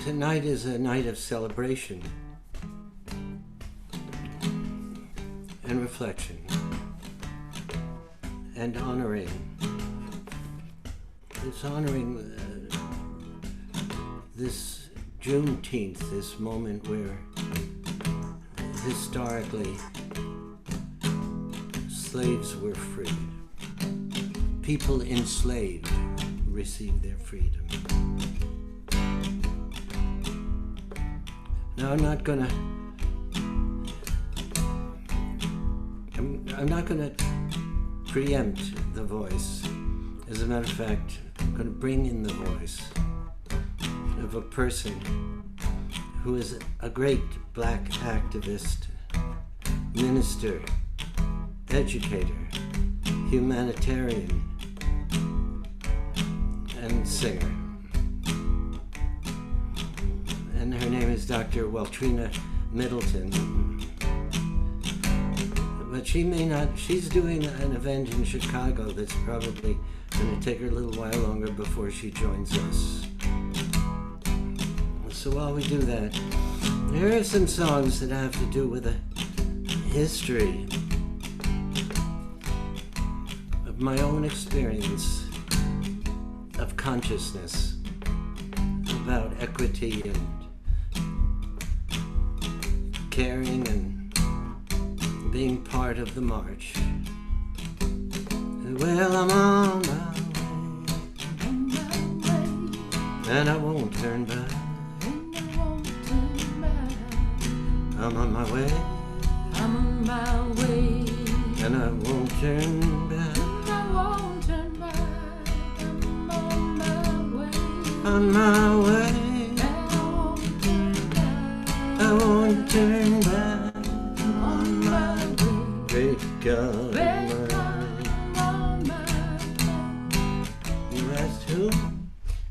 Tonight is a night of celebration and reflection and honoring. It's honoring this Juneteenth, this moment where historically slaves were freed. People enslaved received their freedom. Now I'm not gonna preempt the voice. As a matter of fact, I'm gonna bring in the voice of a person who is a great black activist, minister, educator, humanitarian, and singer. And her name is Dr. Waltrina Middleton. But she may not, she's doing an event in Chicago that's probably going to take her a little while longer before she joins us. So while we do that, here are some songs that have to do with the history of my own experience of consciousness about equity and caring and being part of the march. Well, I'm on my way, and I won't turn back. I'm on my way, I'm on my way, and I won't turn back. I won't turn back. I'm on my way, On my way, and I won't turn back. I won't turn back. I'm on my way, Great God great Almighty. God, I'm on my way. You asked who?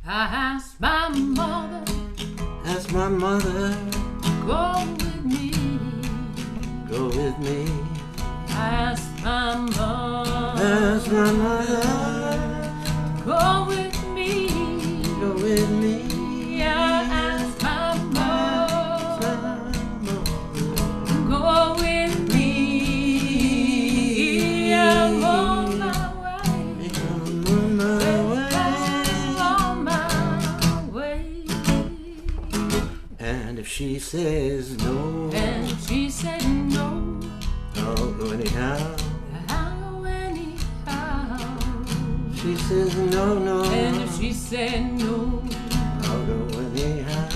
I asked my mother, Asked my mother, go with me. go with me. I asked my mother, Asked my mother, go with me. go with me. I asked my mother, go with me. I'm on my way. I'm on my way. I'm on my way. And if she says no, And she said no, I'll go anyhow. I'll go anyhow. She says no, no, And if she said no, I'll go anyhow.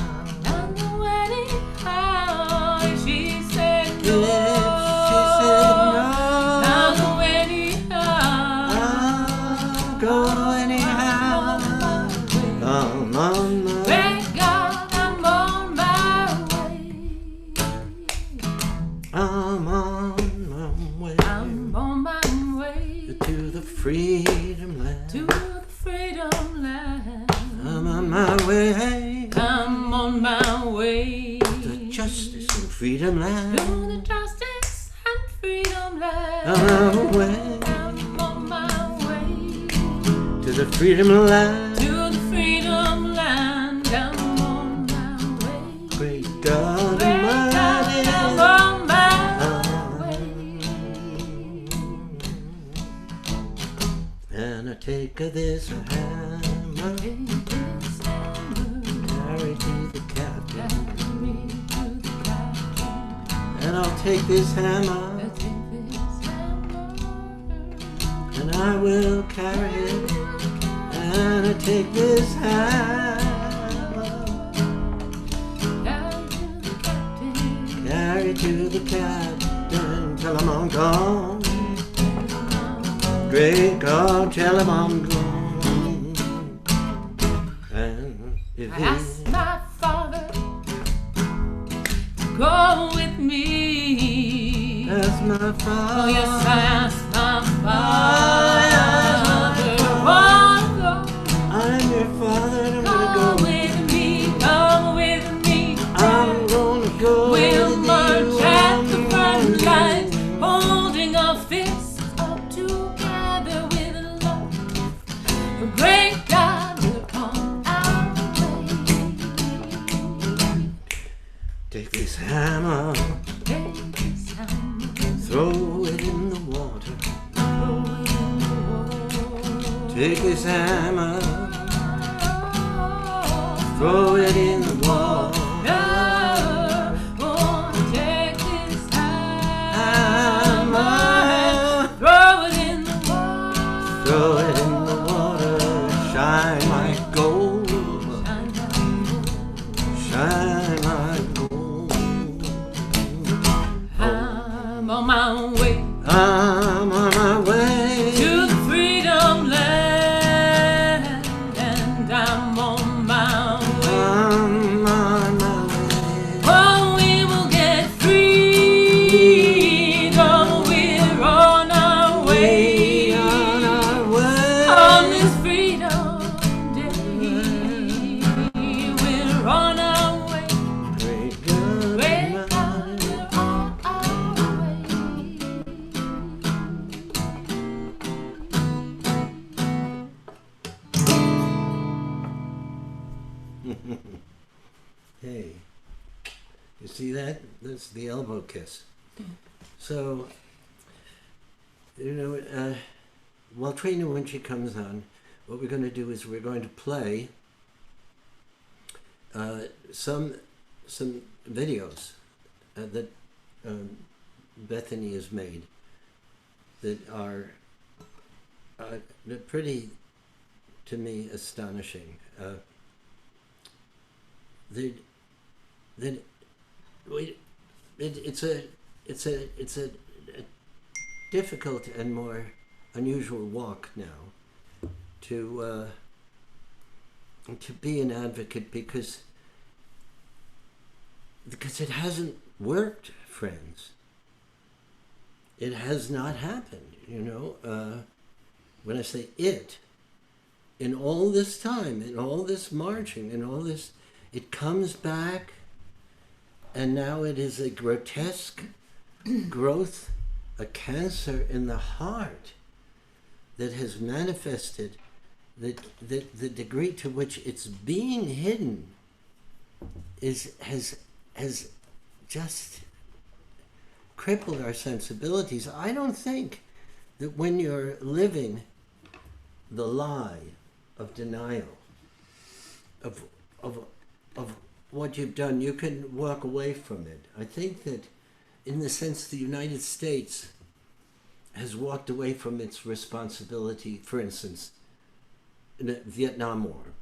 I'll go anyhow. If she said If no, she said no, I'll go anyhow. I'll go anyhow. I'm on my way. Thank God I'm on my way. I'm on my way I'm on my way to the freedom land. to the freedom land. I'm on my way I'm on my way to justice and freedom land. to the justice and freedom land. I'm on my way I'm on my way to the freedom land. to the freedom land. I'm on my way. Great God Great God, Almighty. I'm on my way. And I take this hammer, Take this hammer, carry to the captain. carry me to the captain. And I'll take this hammer, I take this hammer, and I will carry it. And I take this hammer, carry to the captain. carry to the captain till I'm gone. Great God, tell him I'm gone. And if I he asked my father to go with me. asks my Oh father, yes, I asked my father. I'm your father, and I'm Go gonna go. with me, go with me. I'm gonna go. We'll with march you. at the front lines, holding our fists up together with love. The great God will come our way. this hammer, Take this hammer, throw it in the water. throw it in the water. Take this hammer, throw it in the water. Take this Hammer, hammer, throw it in the water. throw it in the water. Shine like gold, shine like gold. I'm on my way I'm on my way to the freedom land, and I'm on my way. I'm on my way. Oh, we will get freedom. We're on our way. On our way. On this freedom day, we're on our way. Great God We're Almighty. on our Hey, you see that? That's the elbow kiss. So, Waltrina, when she comes on, what we're going to do is we're going to play some videos that Bethany has made that are they're pretty, to me, astonishing. It's a difficult and more unusual walk now to be an advocate because it hasn't worked, friends. It has not happened, when I say it, in all this time, in all this marching, in all this, it comes back, and now it is a grotesque growth, a cancer in the heart that has manifested, that the degree to which it's being hidden has just crippled our sensibilities. I don't think that when you're living the lie of denial of what you've done, you can walk away from it. I think that in the sense the United States has walked away from its responsibility, for instance, in the Vietnam War.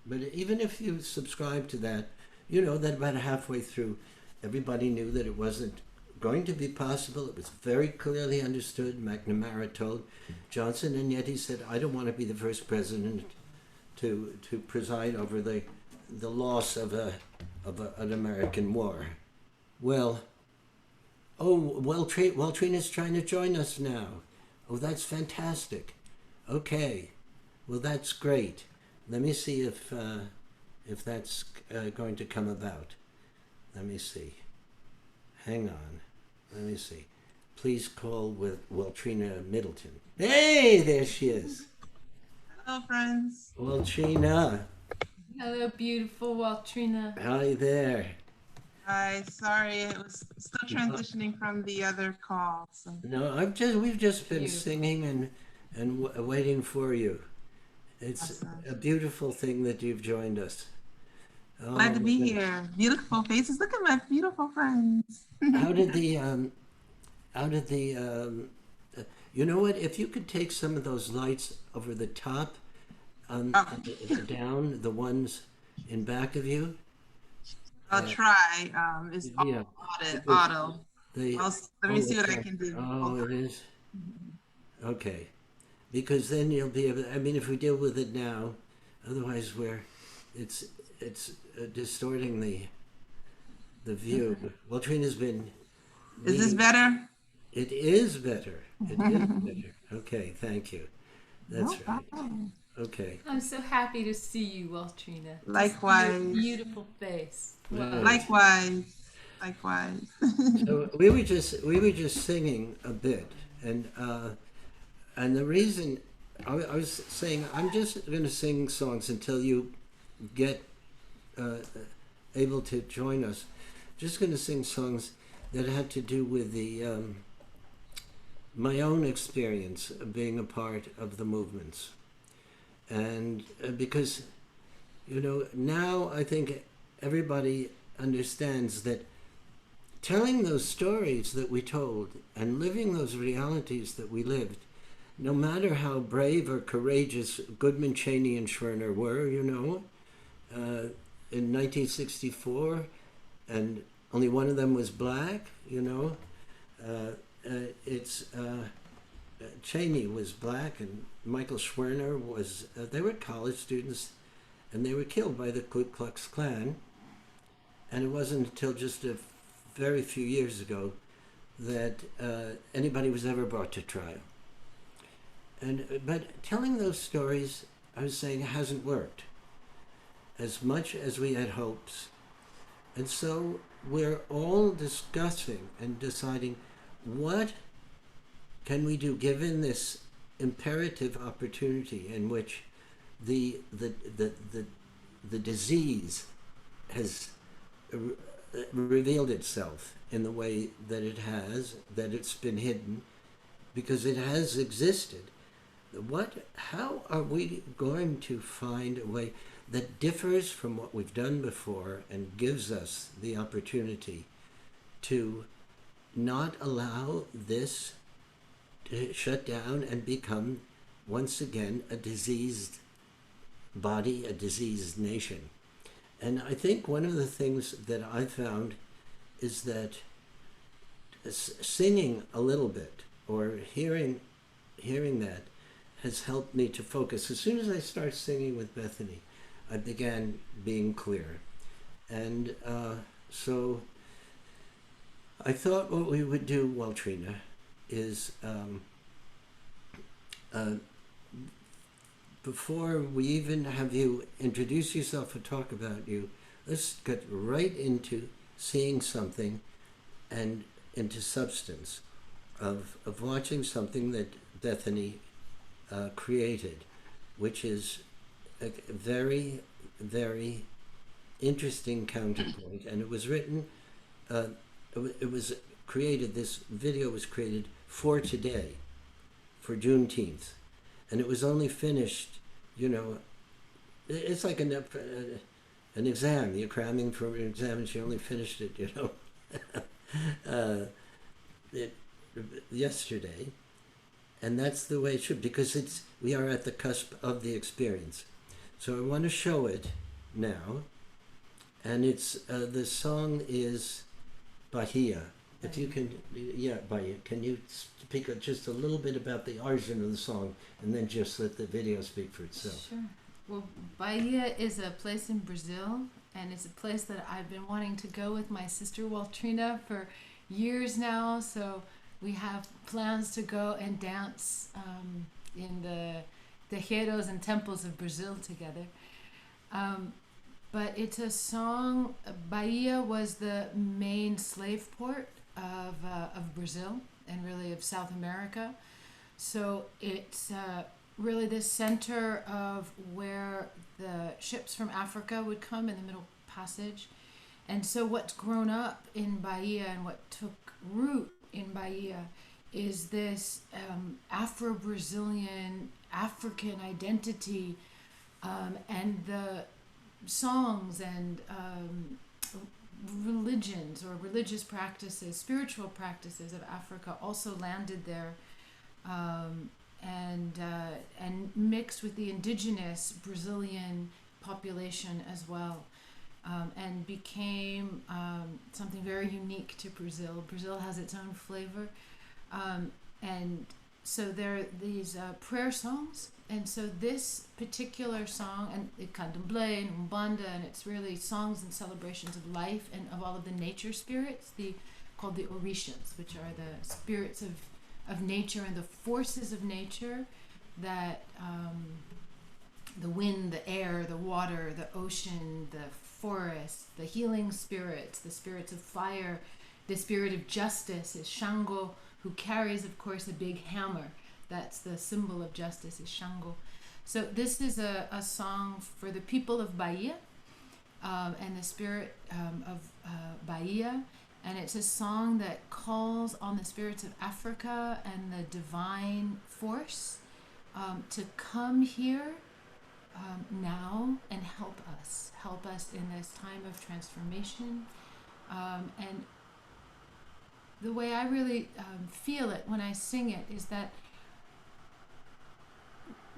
But even if you subscribe to that, that about halfway through, everybody knew that it wasn't going to be possible. It was very clearly understood. McNamara told Johnson, and yet he said, I don't want to be the first president to preside over the loss of an American war. Well, Waltrina's trying to join us now. Oh, that's fantastic. Okay, well, that's great. Let me see if that's going to come about. Let me see. Hang on. Let me see. Please call with Waltrina Middleton. Hey, there she is. Hello, friends. Waltrina. Hello, beautiful Waltrina. Hi there. Hi, sorry, it was still transitioning from the other call. So. No, we've just been Beautiful. singing and waiting for you. It's Awesome. a beautiful thing that you've joined us. Oh, Glad to be my here. Beautiful faces. Look at my beautiful friends. goodness. How did the you know what? If you could take some of those lights over the top, down, the ones in back of you. I'll try. It's Yeah. auto. Let me see what I can do. Oh, it is? Okay. Because then you'll be able to, if we deal with it now, otherwise it's distorting the view. Waltrina's been... Is this better? It is better. It is better. Okay, thank you. That's No right. problem. Okay. I'm so happy to see you, Waltrina. Likewise. Your beautiful face. Wow. Likewise. So we were just singing a bit, and the reason I was saying I'm just going to sing songs until you get able to join us, just going to sing songs that had to do with the my own experience of being a part of the movements. And because, now I think everybody understands that telling those stories that we told and living those realities that we lived, no matter how brave or courageous Goodman, Cheney, and Schwerner were, in 1964, and only one of them was black, Cheney was black and Michael Schwerner was, they were college students and they were killed by the Ku Klux Klan. And it wasn't until just a very few years ago that anybody was ever brought to trial. But telling those stories, I was saying, hasn't worked as much as we had hopes. And so we're all discussing and deciding what can we do given this imperative opportunity in which the disease has revealed itself in the way that it has, that it's been hidden, because it has existed. How are we going to find a way that differs from what we've done before and gives us the opportunity to not allow this to shut down and become once again a diseased body, a diseased nation? And I think one of the things that I found is that singing a little bit or hearing that has helped me to focus. As soon as I started singing with Bethany, I began being clear. And so I thought what we would do, Waltrina, is before we even have you introduce yourself or talk about you, let's get right into seeing something and into substance of watching something that Bethany created, which is a very, very interesting counterpoint. And it was written, it was created, this video was created for today, for Juneteenth. And it was only finished, it's like an exam. You're cramming for an exam and she only finished it, yesterday. And that's the way it should, because we are at the cusp of the experience. So I want to show it now. And the song is Bahia. If you can, Bahia, can you speak just a little bit about the origin of the song and then just let the video speak for itself? Sure. Well, Bahia is a place in Brazil, and it's a place that I've been wanting to go with my sister Waltrina for years now. So we have plans to go and dance in the terreiros and temples of Brazil together. But it's a song. Bahia was the main slave port of Brazil and really of South America. So it's really the center of where the ships from Africa would come in the Middle Passage. And so what's grown up in Bahia and what took root in Bahia is this Afro-Brazilian, African identity, and the songs and religions or religious practices, spiritual practices of Africa also landed there, and mixed with the indigenous Brazilian population as well, and became something very unique to Brazil. Brazil has its own flavor, and so there are these prayer songs. And so this particular song, and it candomblé and umbanda, and it's really songs and celebrations of life and of all of the nature spirits, called the orishas, which are the spirits of nature and the forces of nature that the wind, the air, the water, the ocean, the forest, the healing spirits, the spirits of fire, the spirit of justice is Shango, who carries, of course, a big hammer. That's the symbol of justice, is Shango. So this is a song for the people of Bahia, and the spirit of Bahia. And it's a song that calls on the spirits of Africa and the divine force to come here now and help us in this time of transformation. And the way I really feel it when I sing it is that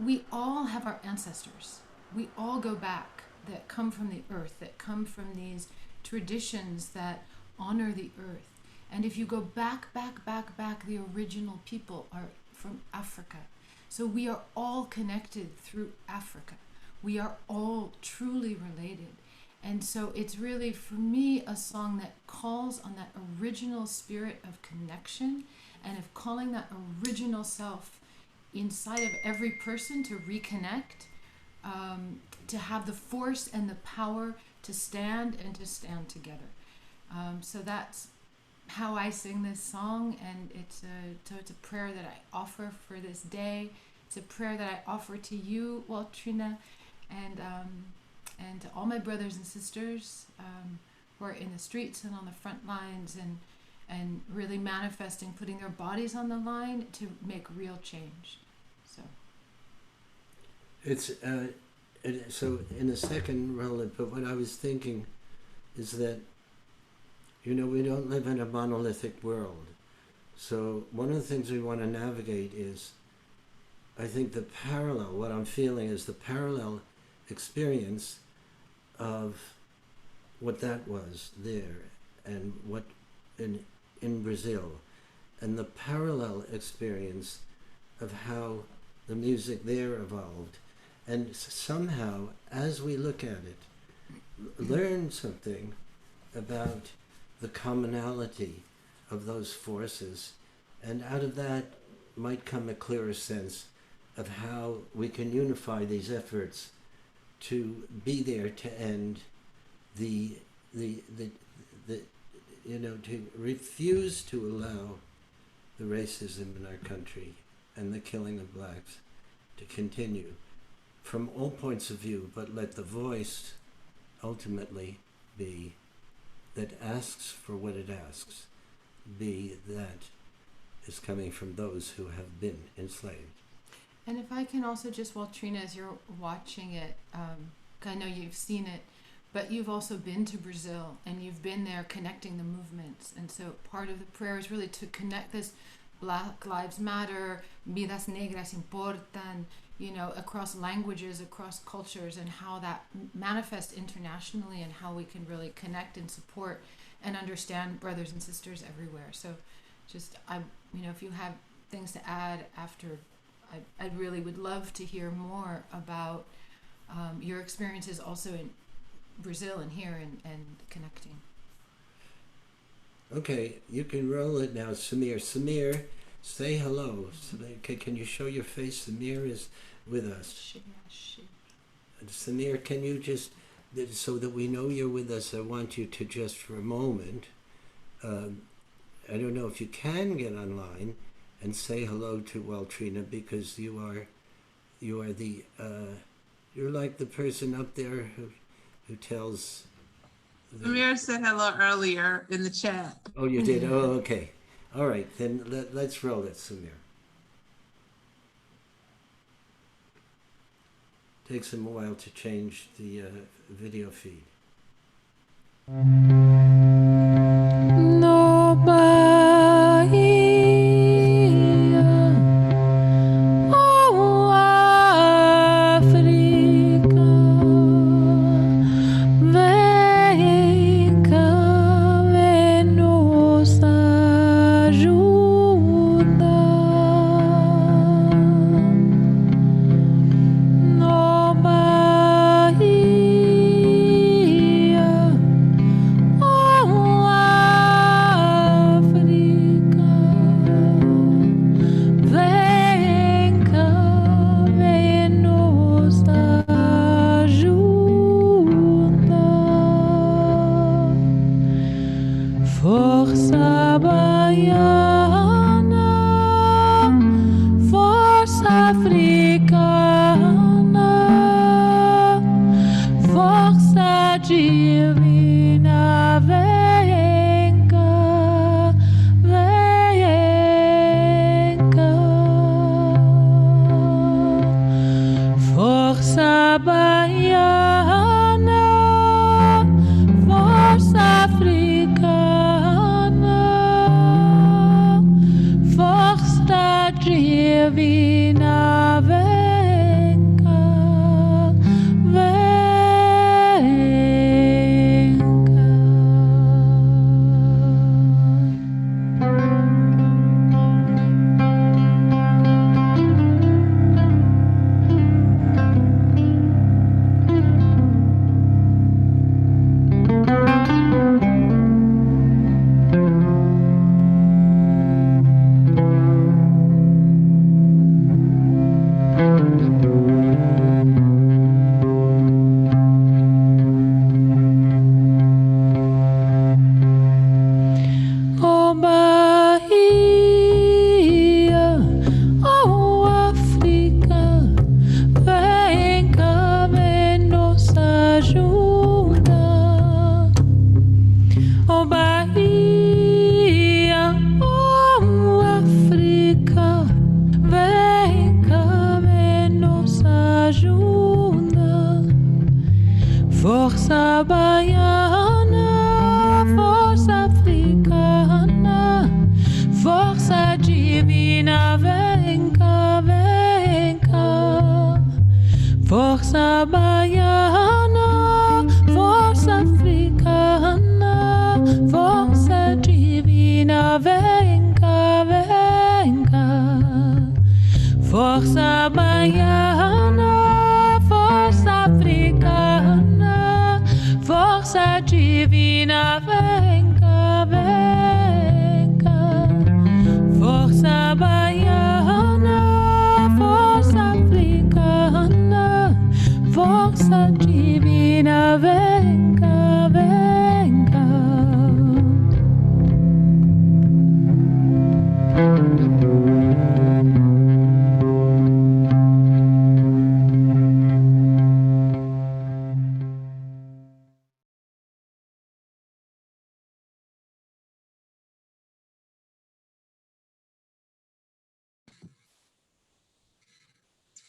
we all have our ancestors. We all go back, that come from the earth, that come from these traditions that honor the earth. And if you go back, the original people are from Africa. So we are all connected through Africa. We are all truly related. And so it's really, for me, a song that calls on that original spirit of connection and of calling that original self inside of every person to reconnect, to have the force and the power to stand and to stand together. So that's how I sing this song, and it's a prayer that I offer for this day. It's a prayer that I offer to you, Waltrina, and to all my brothers and sisters who are in the streets and on the front lines and really manifesting, putting their bodies on the line to make real change. So It's so in a second, Roland, but what I was thinking is that, we don't live in a monolithic world. So one of the things we want to navigate is, I think what I'm feeling is the parallel experience of what that was there and what in Brazil, and the parallel experience of how the music there evolved, and somehow, as we look at it, learn something about the commonality of those forces, and out of that might come a clearer sense of how we can unify these efforts to be there to end to refuse to allow the racism in our country and the killing of blacks to continue from all points of view, but let the voice ultimately be that asks for what it asks, be that is coming from those who have been enslaved. And if I can also just, Waltrina, as you're watching it, I know you've seen it, but you've also been to Brazil and you've been there connecting the movements. And so part of the prayer is really to connect this Black Lives Matter, Vidas Negras Importan, across languages, across cultures, and how that manifests internationally, and how we can really connect and support and understand brothers and sisters everywhere. So just, if you have things to add after, I really would love to hear more about your experiences also in Brazil and here and connecting. Okay, you can roll it now, Samir. Samir, say hello. Can you show your face? Samir is with us. Samir, can you just, so that we know you're with us, I want you to just for a moment, I don't know if you can get online and say hello to Waltrina, because you're like the person up there who tells. Amir said hello earlier in the chat. Oh, you did? Oh, okay. All right, then let's roll it, Samir. Takes them a while to change the video feed. divina venga, venga. Força baiana, força africana, força divina venga, oh Bahia, oh África, vem cá, vem nos ajuda. Oh Bahia, oh África, vem cá, vem nos ajuda. Força baiana, força africana, força divina, vem cá, vem cá. Força baiana, força africana, força divina, vem cá, vem cá. Força baiana, força africana, força divina, vem cá, vem cá. Força baiana, força africana, força divina, vem cá, vem cá.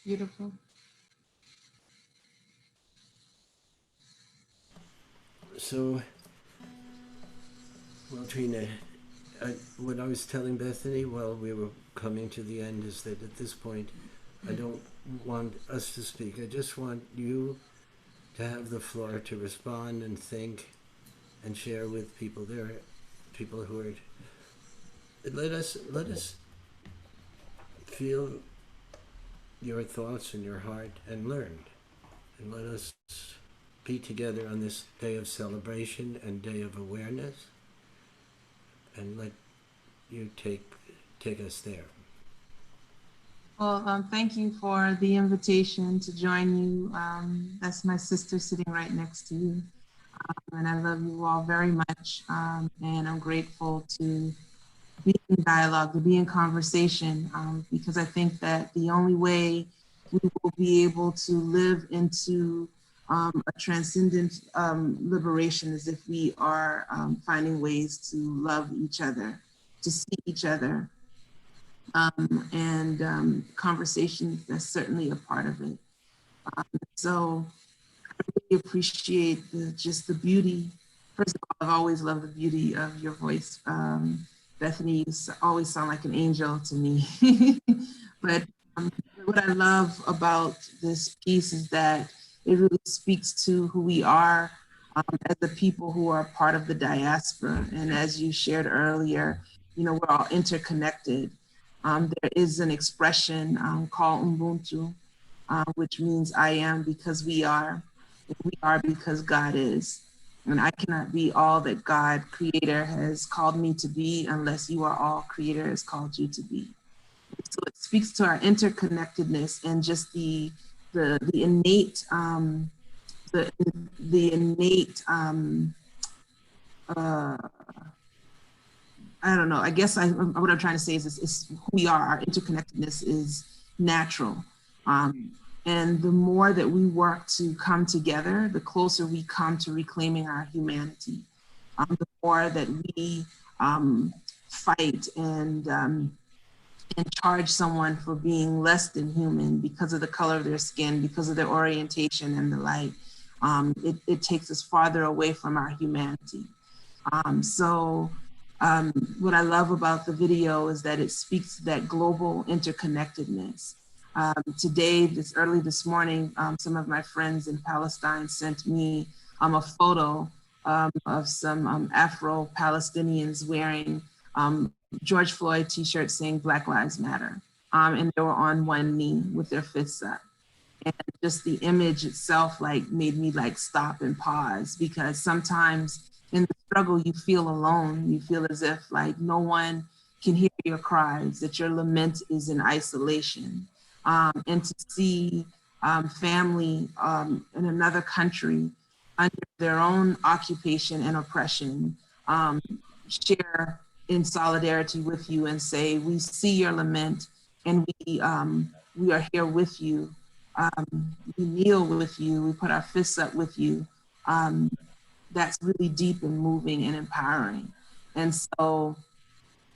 Beautiful. So, Waltrina, what I was telling Bethany while we were coming to the end is that at this point, I don't want us to speak. I just want you to have the floor to respond and think and share with people. There are people who are. Let us feel your thoughts in your heart and learn, and let us be together on this day of celebration and day of awareness, and let you take us there. Well, thank you for the invitation to join you. That's my sister sitting right next to you. And I love you all very much. And I'm grateful to be in dialogue, to be in conversation, because I think that the only way we will be able to live into a transcendent liberation is if we are finding ways to love each other, to see each other, and conversation, that's certainly a part of it. So I really appreciate just the beauty. First of all, I've always loved the beauty of your voice. Bethany, you always sound like an angel to me. But what I love about this piece is that it really speaks to who we are as the people who are part of the diaspora. And as you shared earlier, we're all interconnected. There is an expression called Ubuntu, which means I am because we are. We are because God is. And I cannot be all that God, Creator, has called me to be unless you are all Creator has called you to be. So it speaks to our interconnectedness and just the innate the innate I don't know. I guess what I'm trying to say is who we are. Our interconnectedness is natural. And the more that we work to come together, the closer we come to reclaiming our humanity. The more that we fight and charge someone for being less than human because of the color of their skin, because of their orientation and the like, it takes us farther away from our humanity. What I love about the video is that it speaks to that global interconnectedness. Today, early this morning, some of my friends in Palestine sent me a photo of some Afro-Palestinians wearing George Floyd t-shirts saying Black Lives Matter. And they were on one knee with their fists up. And just the image itself like made me like stop and pause, because sometimes in the struggle you feel alone. You feel as if like no one can hear your cries, that your lament is in isolation. And to see family in another country under their own occupation and oppression share in solidarity with you and say, we see your lament and we are here with you. We kneel with you, we put our fists up with you. That's really deep and moving and empowering. And so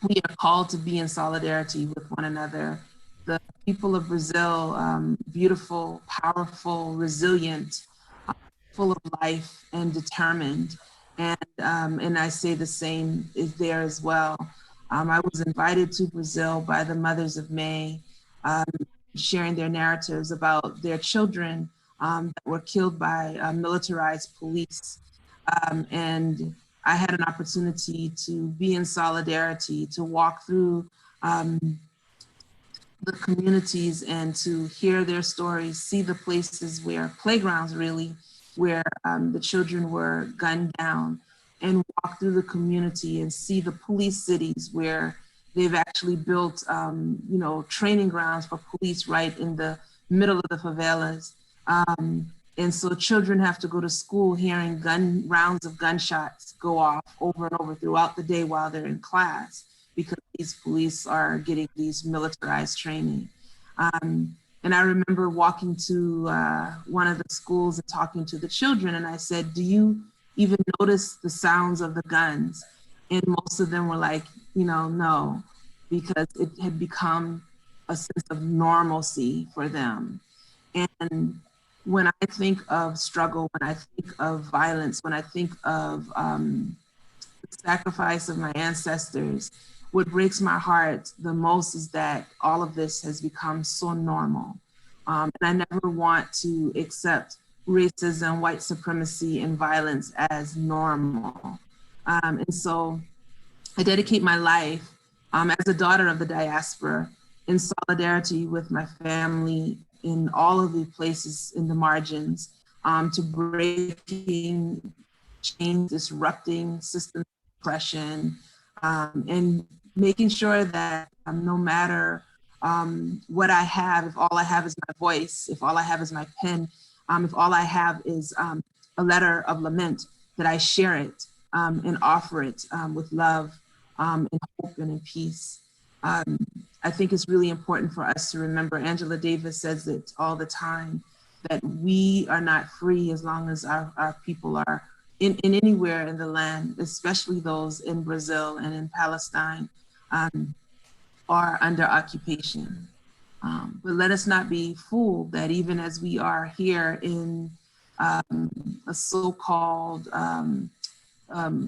we are called to be in solidarity with one another. The people of Brazil, beautiful, powerful, resilient, full of life and determined. And I say the same is there as well. I was invited to Brazil by the Mothers of May, sharing their narratives about their children that were killed by militarized police. And I had an opportunity to be in solidarity, to walk through the communities and to hear their stories, see the places where, playgrounds really, where the children were gunned down, and walk through the community and see the police cities where they've actually built training grounds for police right in the middle of the favelas. And so children have to go to school hearing rounds of gunshots go off over and over throughout the day while they're in class, because these police are getting these militarized training. And I remember walking to one of the schools and talking to the children, and I said, do you even notice the sounds of the guns? And most of them were like, no, because it had become a sense of normalcy for them. And when I think of struggle, when I think of violence, when I think of the sacrifice of my ancestors, what breaks my heart the most is that all of this has become so normal. And I never want to accept racism, white supremacy, and violence as normal. And so I dedicate my life as a daughter of the diaspora in solidarity with my family in all of the places in the margins, to breaking chains, disrupting system oppression, and making sure that no matter what I have, if all I have is my voice, if all I have is my pen, if all I have is a letter of lament, that I share it and offer it with love and hope and in peace. I think it's really important for us to remember, Angela Davis says it all the time, that we are not free as long as our people are in anywhere in the land, especially those in Brazil and in Palestine, are under occupation. But let us not be fooled that even as we are here in a so-called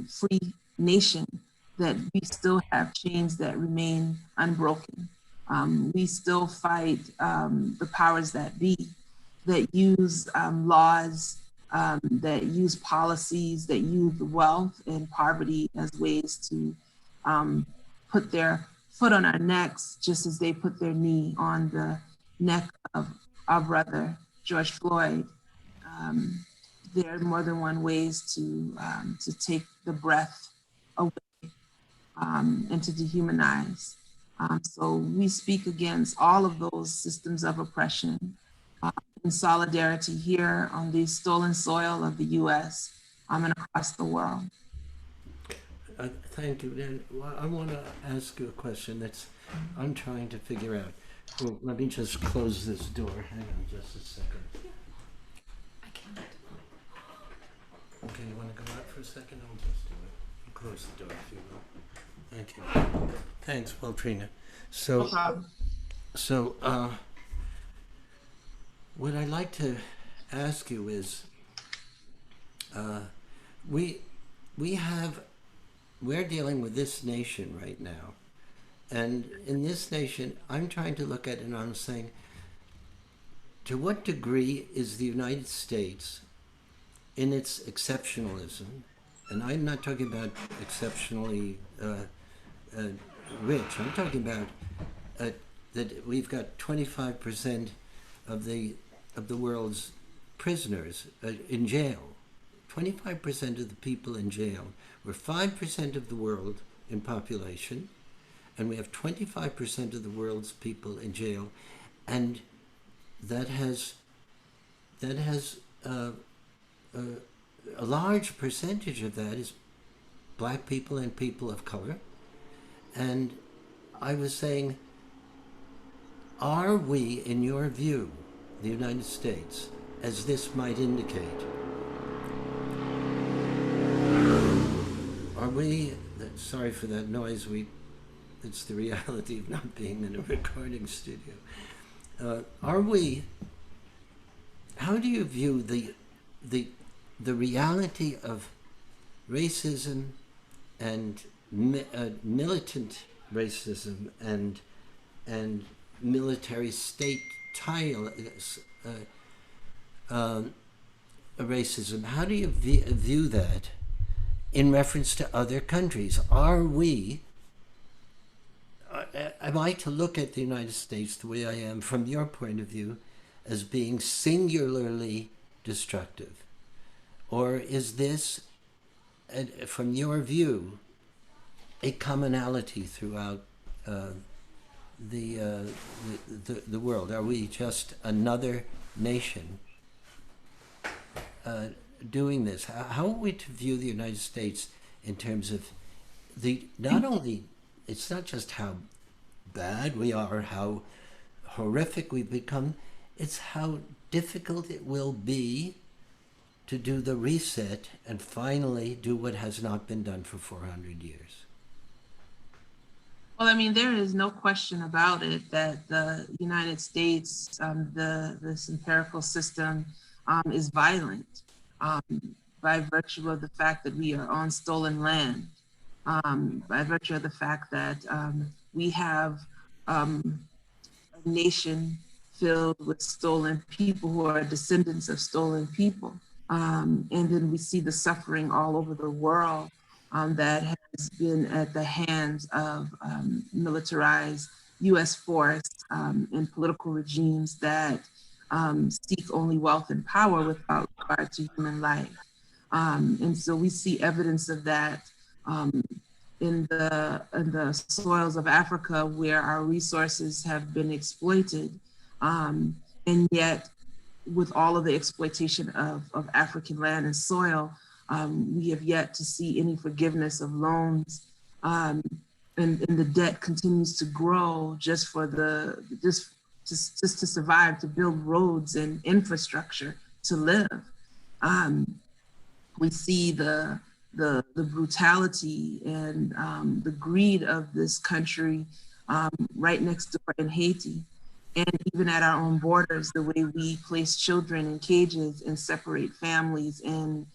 free nation, that we still have chains that remain unbroken. We still fight the powers that be, that use laws, that use policies, that use wealth and poverty as ways to put their foot on our necks, just as they put their knee on the neck of our brother, George Floyd. There are more than one ways to take the breath away and to dehumanize. So we speak against all of those systems of oppression in solidarity here on the stolen soil of the US and across the world. Thank you. And I want to ask you a question I'm trying to figure out. Well, let me just close this door. Hang on just a second. I can't. Okay, you want to go out for a second? I'll just do it. I'll close the door if you will. Thank you. Thanks, Waltrina. No So, problem. so what I'd like to ask you is, we're dealing with this nation right now, and in this nation, I'm trying to look at it and I'm saying, to what degree is the United States in its exceptionalism, and I'm not talking about exceptionally rich, I'm talking about that we've got 25% of the world's prisoners in jail. 25% of the people in jail. We're 5% of the world in population, and we have 25% of the world's people in jail, and that has a large percentage of that is black people and people of color. And I was saying, are we, in your view, the United States, as this might indicate, are we, sorry for that noise, it's the reality of not being in a recording studio. Are we, how do you view the reality of racism and militant racism and military state racism? How do you view that in reference to other countries? Are we, am I to look at the United States the way I am from your point of view as being singularly destructive? Or is this, from your view, a commonality throughout the world? Are we just another nation doing this? How are we to view the United States in terms of not only, it's not just how bad we are, how horrific we've become, it's how difficult it will be to do the reset and finally do what has not been done for 400 years. Well, I mean, there is no question about it that the United States, this empirical system is violent by virtue of the fact that we are on stolen land, by virtue of the fact that we have a nation filled with stolen people who are descendants of stolen people. And then we see the suffering all over the world that has been at the hands of militarized US force and political regimes that seek only wealth and power without regard to human life. And so we see evidence of that in the soils of Africa, where our resources have been exploited. And yet, with all of the exploitation of African land and soil, we have yet to see any forgiveness of loans, and the debt continues to grow just for just to survive, to build roads and infrastructure to live. We see the brutality and the greed of this country right next door in Haiti. And even at our own borders, the way we place children in cages and separate families and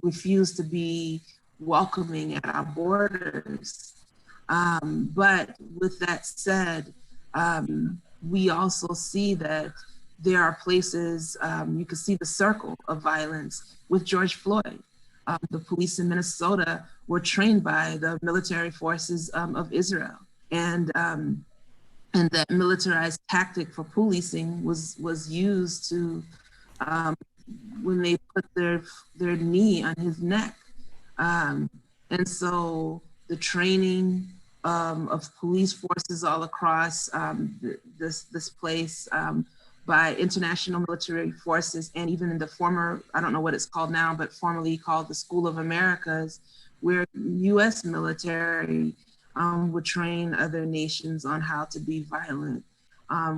refuse to be welcoming at our borders. But with that said, we also see that there are places, you can see the circle of violence with George Floyd. The police in Minnesota were trained by the military forces of Israel. And that militarized tactic for policing was used to, when they put their knee on his neck. And so the training of police forces all across this place by international military forces, and even in the former, I don't know what it's called now, but formerly called the School of Americas, where US military would train other nations on how to be violent.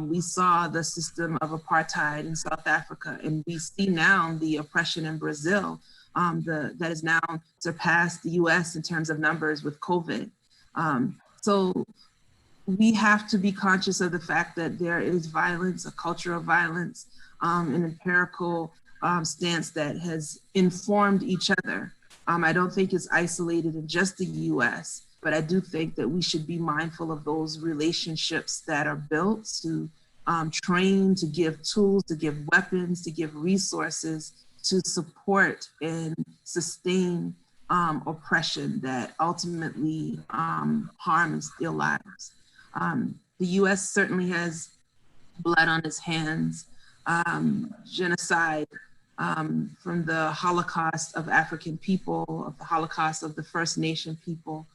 We saw the system of apartheid in South Africa, and we see now the oppression in Brazil that has now surpassed the US in terms of numbers with COVID. So we have to be conscious of the fact that there is violence, a culture of violence, an empirical stance that has informed each other. I don't think it's isolated in just the US, but I do think that we should be mindful of those relationships that are built to train, to give tools, to give weapons, to give resources to support and sustain oppression that ultimately harm and steal lives. The US certainly has blood on its hands, genocide from the Holocaust of African people, of the Holocaust of the First Nation people.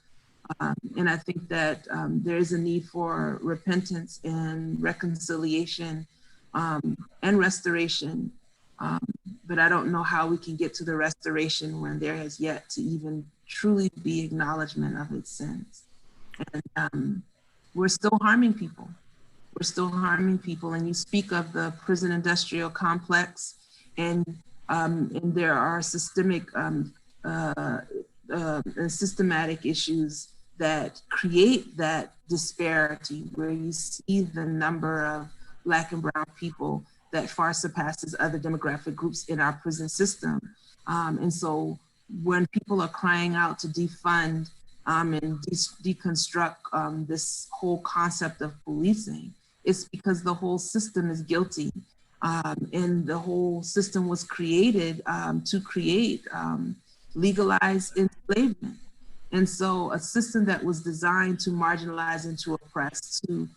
And I think that there is a need for repentance and reconciliation and restoration. But I don't know how we can get to the restoration when there has yet to even truly be acknowledgement of its sins. And we're still harming people. We're still harming people. And you speak of the prison industrial complex, and there are systemic and systematic issues that create that disparity, where you see the number of Black and brown people that far surpasses other demographic groups in our prison system. And so when people are crying out to defund and deconstruct this whole concept of policing, it's because the whole system is guilty. And the whole system was created to create legalized enslavement. And so a system that was designed to marginalize and to oppress, to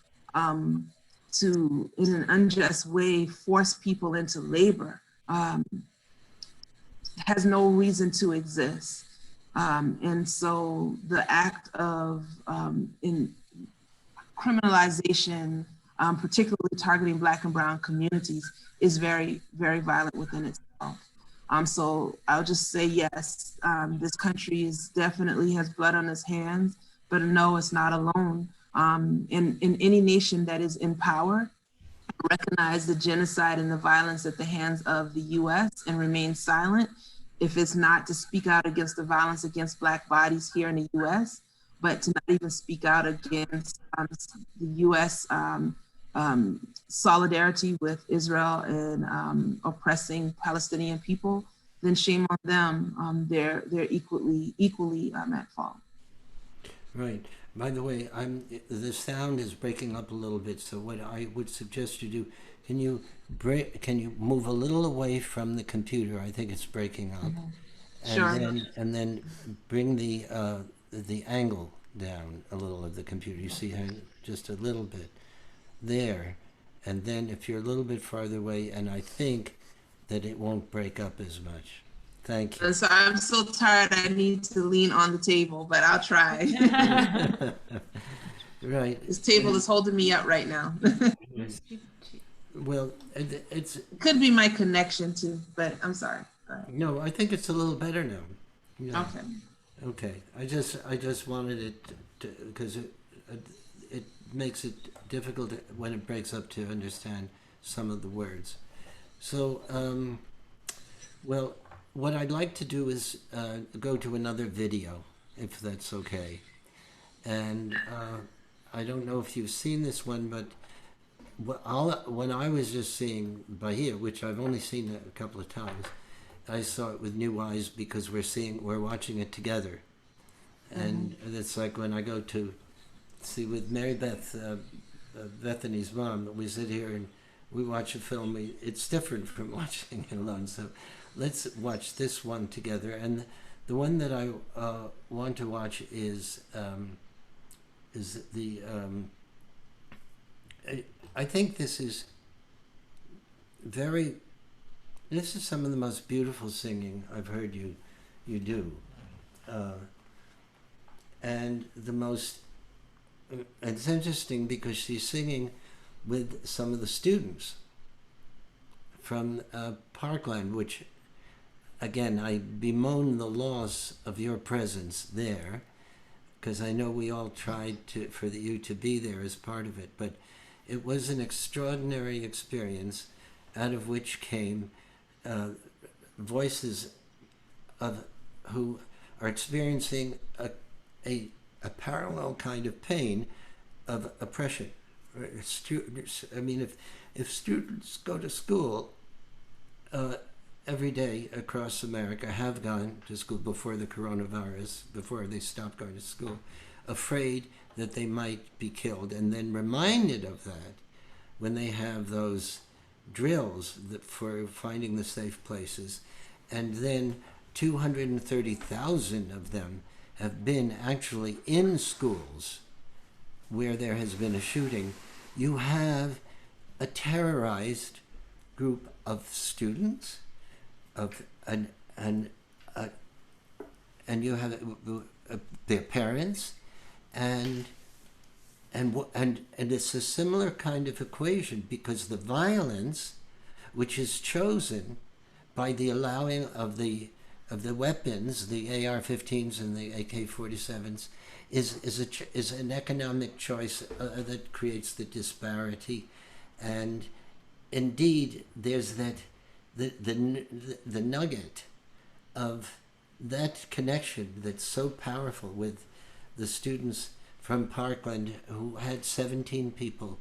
in an unjust way, force people into labor, has no reason to exist. And so the act of in criminalization, particularly targeting Black and brown communities, is very, very violent within itself. So I'll just say, yes, this country definitely has blood on its hands, but no, it's not alone. In any nation that is in power, recognize the genocide and the violence at the hands of the US and remain silent, if it's not to speak out against the violence against Black bodies here in the US, but to not even speak out against the US solidarity with Israel and oppressing Palestinian people, then shame on them. They're equally at fault. Right. By the way, the sound is breaking up a little bit. So what I would suggest you do, can you move a little away from the computer? I think it's breaking up. Mm-hmm. Sure. And then bring the angle down a little of the computer. You see how just a little bit there. And then if you're a little bit farther away, and I think that it won't break up as much. Thank you. So I'm so tired I need to lean on the table, but I'll try. Right. This table is holding me up right now. Well, it could be my connection too, but I'm sorry. No, I think it's a little better now. Yeah. Okay. Okay. I just wanted it to, because it makes it difficult when it breaks up to understand some of the words. So, well, what I'd like to do is go to another video, if that's okay. And I don't know if you've seen this one, but when I was just seeing Bahia, which I've only seen a couple of times, I saw it with new eyes because we're watching it together. And it's like when I go to see with Mary Beth, Bethany's mom, we sit here and we watch a film. It's different from watching it alone. So let's watch this one together. And the one that I want to watch is the. I think this is This is some of the most beautiful singing I've heard you do, and it's interesting because she's singing with some of the students from Parkland, which, again, I bemoan the loss of your presence there, because I know we all tried for you to be there as part of it, but it was an extraordinary experience out of which came voices of who are experiencing a parallel kind of pain of oppression. Students, I mean, if students go to school every day across America, have gone to school before the coronavirus, before they stopped going to school, afraid that they might be killed, and then reminded of that when they have those drills for finding the safe places, and then 230,000 of them have been actually in schools where there has been a shooting. You have a terrorized group of students, and you have their parents, and it's a similar kind of equation, because the violence, which is chosen by the allowing of the weapons, the AR-15s and the AK-47s, is an economic choice that creates the disparity. And indeed, there's the nugget of that connection that's so powerful with the students from Parkland, who had 17 people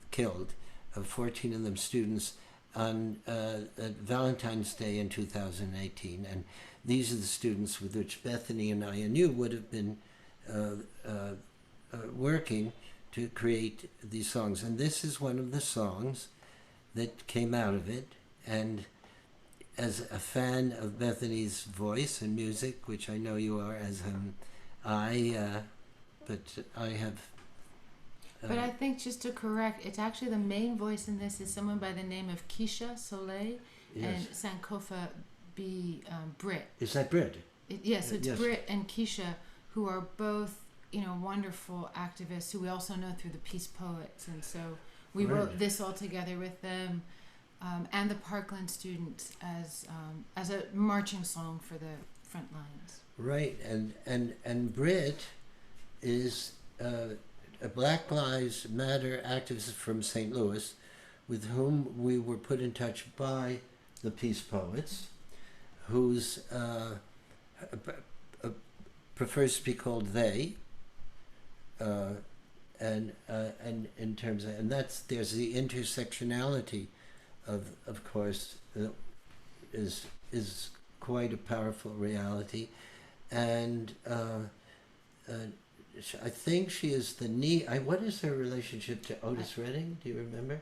killed, 14 of them students, on Valentine's Day in 2018. And these are the students with which Bethany and I and you would have been working to create these songs. And this is one of the songs that came out of it. And as a fan of Bethany's voice and music, which I know you are, as but I have... But I think, just to correct, it's actually the main voice in this is someone by the name of Keisha Soleil, and Sankofa B. Britt. Is that Britt? Yes, it's Britt and Keisha, who are both, wonderful activists who we also know through the Peace Poets. And so we wrote this all together with them and the Parkland students as a marching song for the front lines. Right, and Britt is a Black Lives Matter activist from St. Louis, with whom we were put in touch by the Peace Poets, who's prefers to be called they, and in terms of, and there's the intersectionality of course, is quite a powerful reality, and I think she is the what is her relationship to Otis Redding? Do you remember?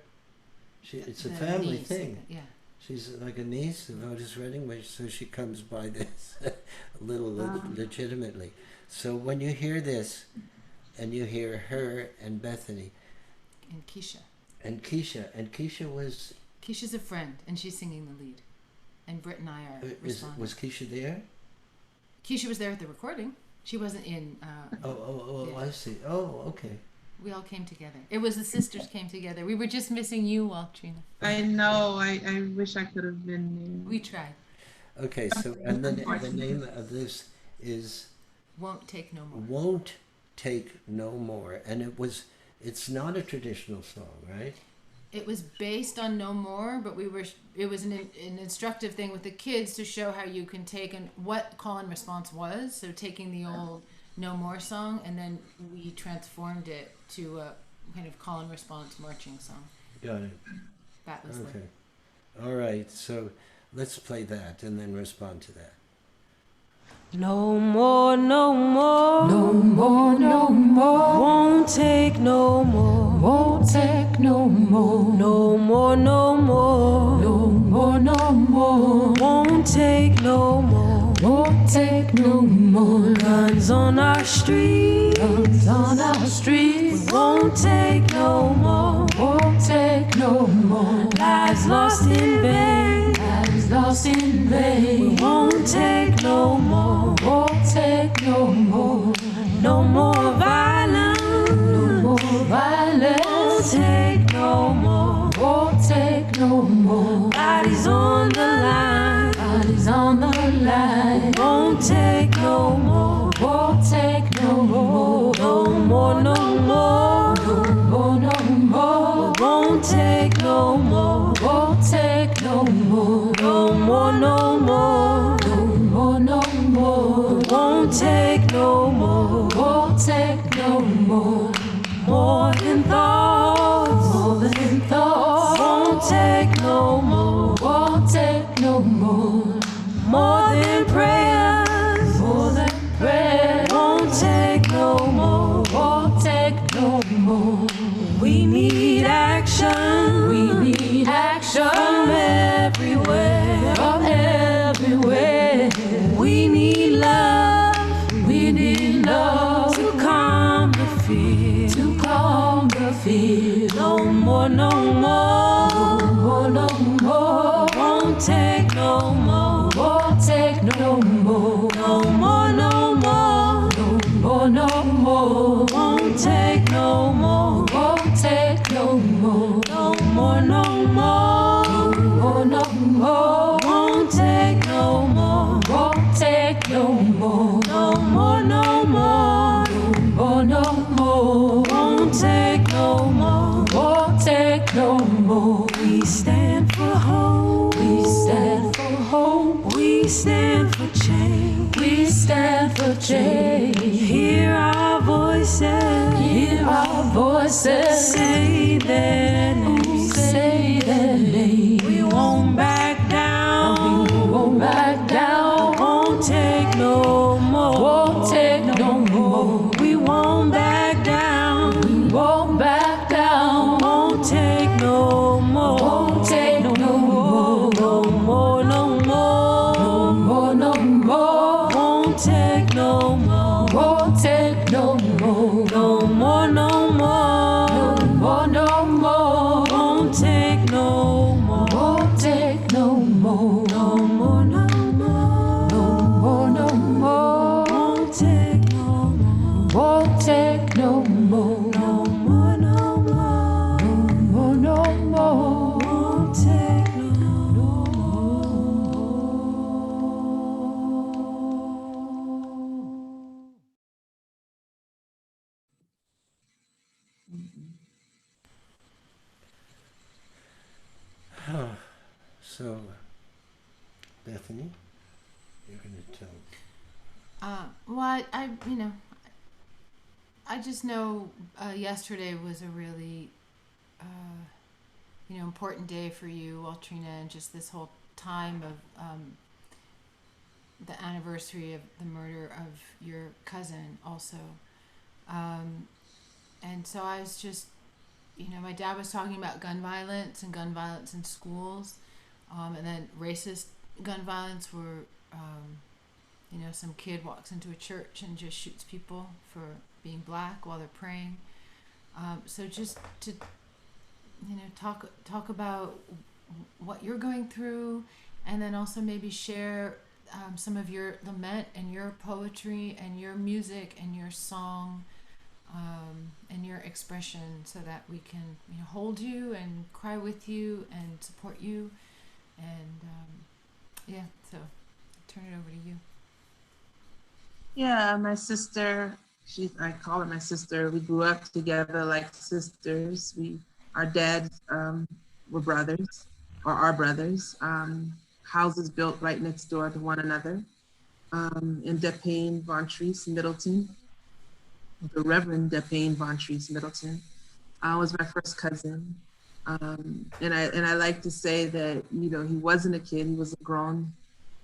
It's a family thing. Yeah. She's like a niece of Otis Redding, so she comes by this a little legitimately. So when you hear this, and you hear her and Bethany, and Keisha. And Keisha was... Keisha's a friend, and she's singing the lead. And Britt and I are responding. Was Keisha there? Keisha was there at the recording. She wasn't in... yeah. I see. Oh, okay. We all came together. It was the sisters came together. We were just missing you, Waltrina. I know. I wish I could have been there. We tried. Okay, so, and then the name of this is... Won't Take No More. Won't Take No More. And it's not a traditional song, right? It was based on No More, but it was an instructive thing with the kids to show how you can take what call and response was. So taking the old No More song, and then we transformed it to a kind of call and response marching song. Got it. That was okay. All right, so let's play that and then respond to that. No more, no more. No more, no more. Won't take no more. Won't take no more. No more, no more. No more, no more. Won't take no more. Won't take no more. Guns on our street. Guns on our streets. We won't take no more. Won't take no more. Lives lost in vain. Lives lost in vain. We won't take no more. Won't take no more. No more violence. No more violence. Won't take no more. Won't take no more. Bodies on the line. Bodies on the line. Won't take no more. Won't take no more. No more, no more. No more, no more. take no more. Won't take no more. More than thoughts. More than thoughts. Won't take no more. Won't take no more. More than prayers. More than prayers. Won't take no more. Won't take no more. We need action. We need action from everywhere. From everywhere. We need love. We need love to calm the fear. To calm the fear. No more, no more. No more, no more. Won't take no more. Won't take no more. No more, no more. No more, no more. Won't take no more. Won't take no more. No more, no more. No more, no more. Won't take no more. Won't take no more. No more, no more. No more, no more. Won't take no more. Won't take no more. We stand for hope. We stand for hope. We stand for change. We stand for change. Hear our voices. Hear our voices. Say their name. Say their name. We won't back down. We won't back down. Won't take no more. Won't take no more. We won't back down. We won't back down. Won't take no more. Won't take no more. No more, no more. No more, no more. Won't take no more. Won't take no more. No more, no more. No more, no more. Won't take no more. Won't take no more. No more, no more. No more, no more. Won't take no more. Won't take no more. No more, no more. No more, no more. Won't take no more. So, Bethany, you're going to tell. Well, I just know yesterday was a really, important day for you, Waltrina, and just this whole time of the anniversary of the murder of your cousin also. And so I was just, my dad was talking about gun violence in schools, and then racist gun violence where, some kid walks into a church and just shoots people for being black while they're praying. So just to, talk about what you're going through, and then also maybe share some of your lament and your poetry and your music and your song, and your expression, so that we can hold you and cry with you and support you, and so I'll turn it over to you. Yeah, my sister, I call her my sister. We grew up together like sisters. Our dads were brothers, or are brothers. Houses built right next door to one another. In Keepin On, Middleton. The Reverend Keepin On Middleton was my first cousin. And I like to say that, he wasn't a kid, he was a grown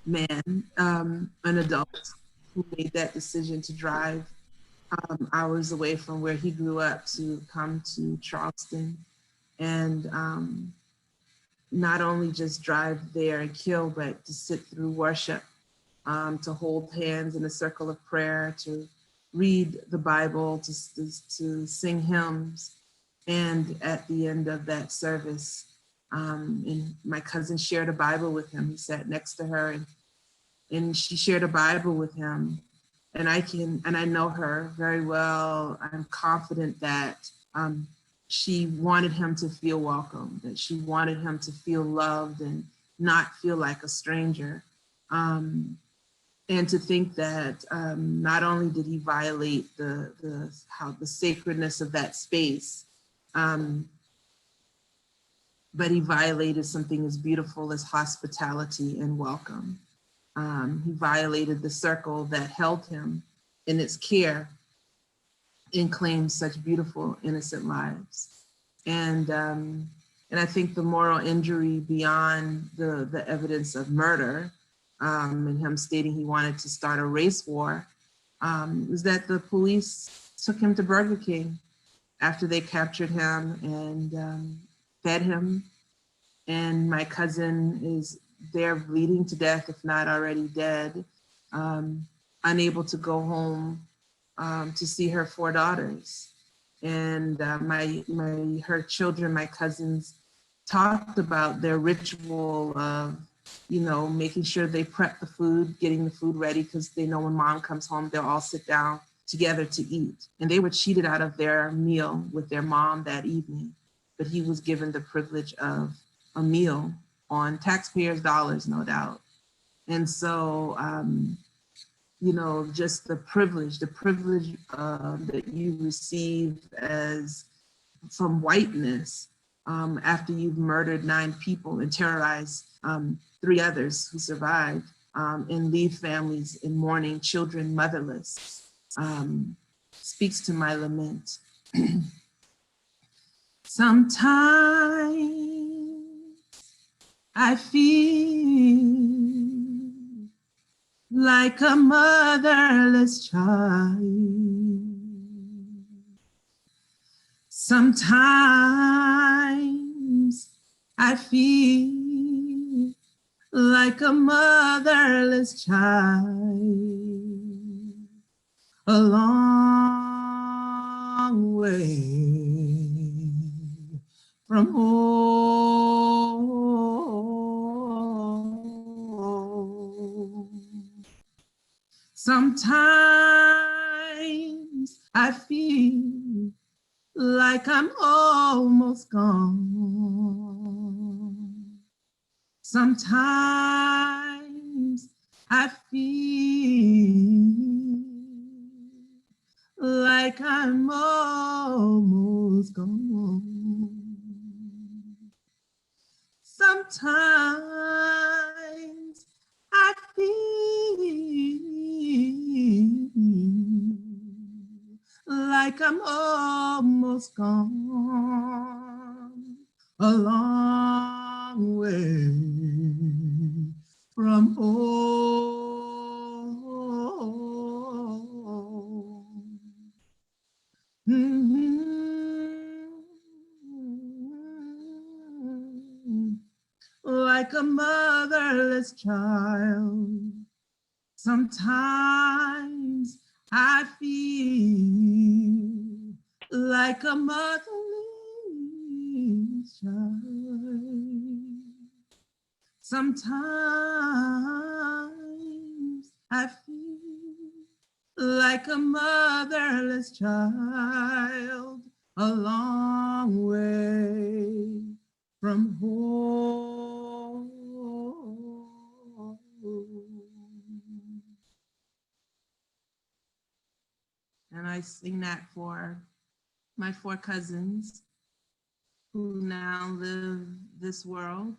man, an adult who made that decision to drive hours away from where he grew up to come to Charleston, and not only just drive there and kill, but to sit through worship, to hold hands in a circle of prayer, to read the Bible, to sing hymns. And at the end of that service, and my cousin shared a Bible with him. He sat next to her, and she shared a Bible with him. And I know her very well. I'm confident that she wanted him to feel welcome, that she wanted him to feel loved and not feel like a stranger. And to think that not only did he violate the sacredness of that space, but he violated something as beautiful as hospitality and welcome. He violated the circle that held him in its care and claimed such beautiful, innocent lives. And I think the moral injury beyond the evidence of murder and him stating he wanted to start a race war is that the police took him to Burger King after they captured him and fed him. And my cousin is there bleeding to death, if not already dead, unable to go home to see her 4 daughters. And her children, my cousins, talked about their ritual of, making sure they prep the food, getting the food ready, because they know when mom comes home, they'll all sit down together to eat. And they were cheated out of their meal with their mom that evening, but he was given the privilege of a meal on taxpayers' dollars, no doubt. And so, just the privilege that you receive from whiteness after you've murdered 9 people and terrorized 3 others who survived and leave families in mourning, children motherless, speaks to my lament. Sometimes I feel like a motherless child. Sometimes I feel like a motherless child. A long way from home. Sometimes I feel like I'm almost gone. Sometimes I feel like I'm almost gone. Sometimes I feel like I'm almost gone. A long way from home. Like a motherless child. Sometimes I feel like a motherless child. Sometimes I feel like a motherless child, a long way from home. And I sing that for my 4 cousins who now live this world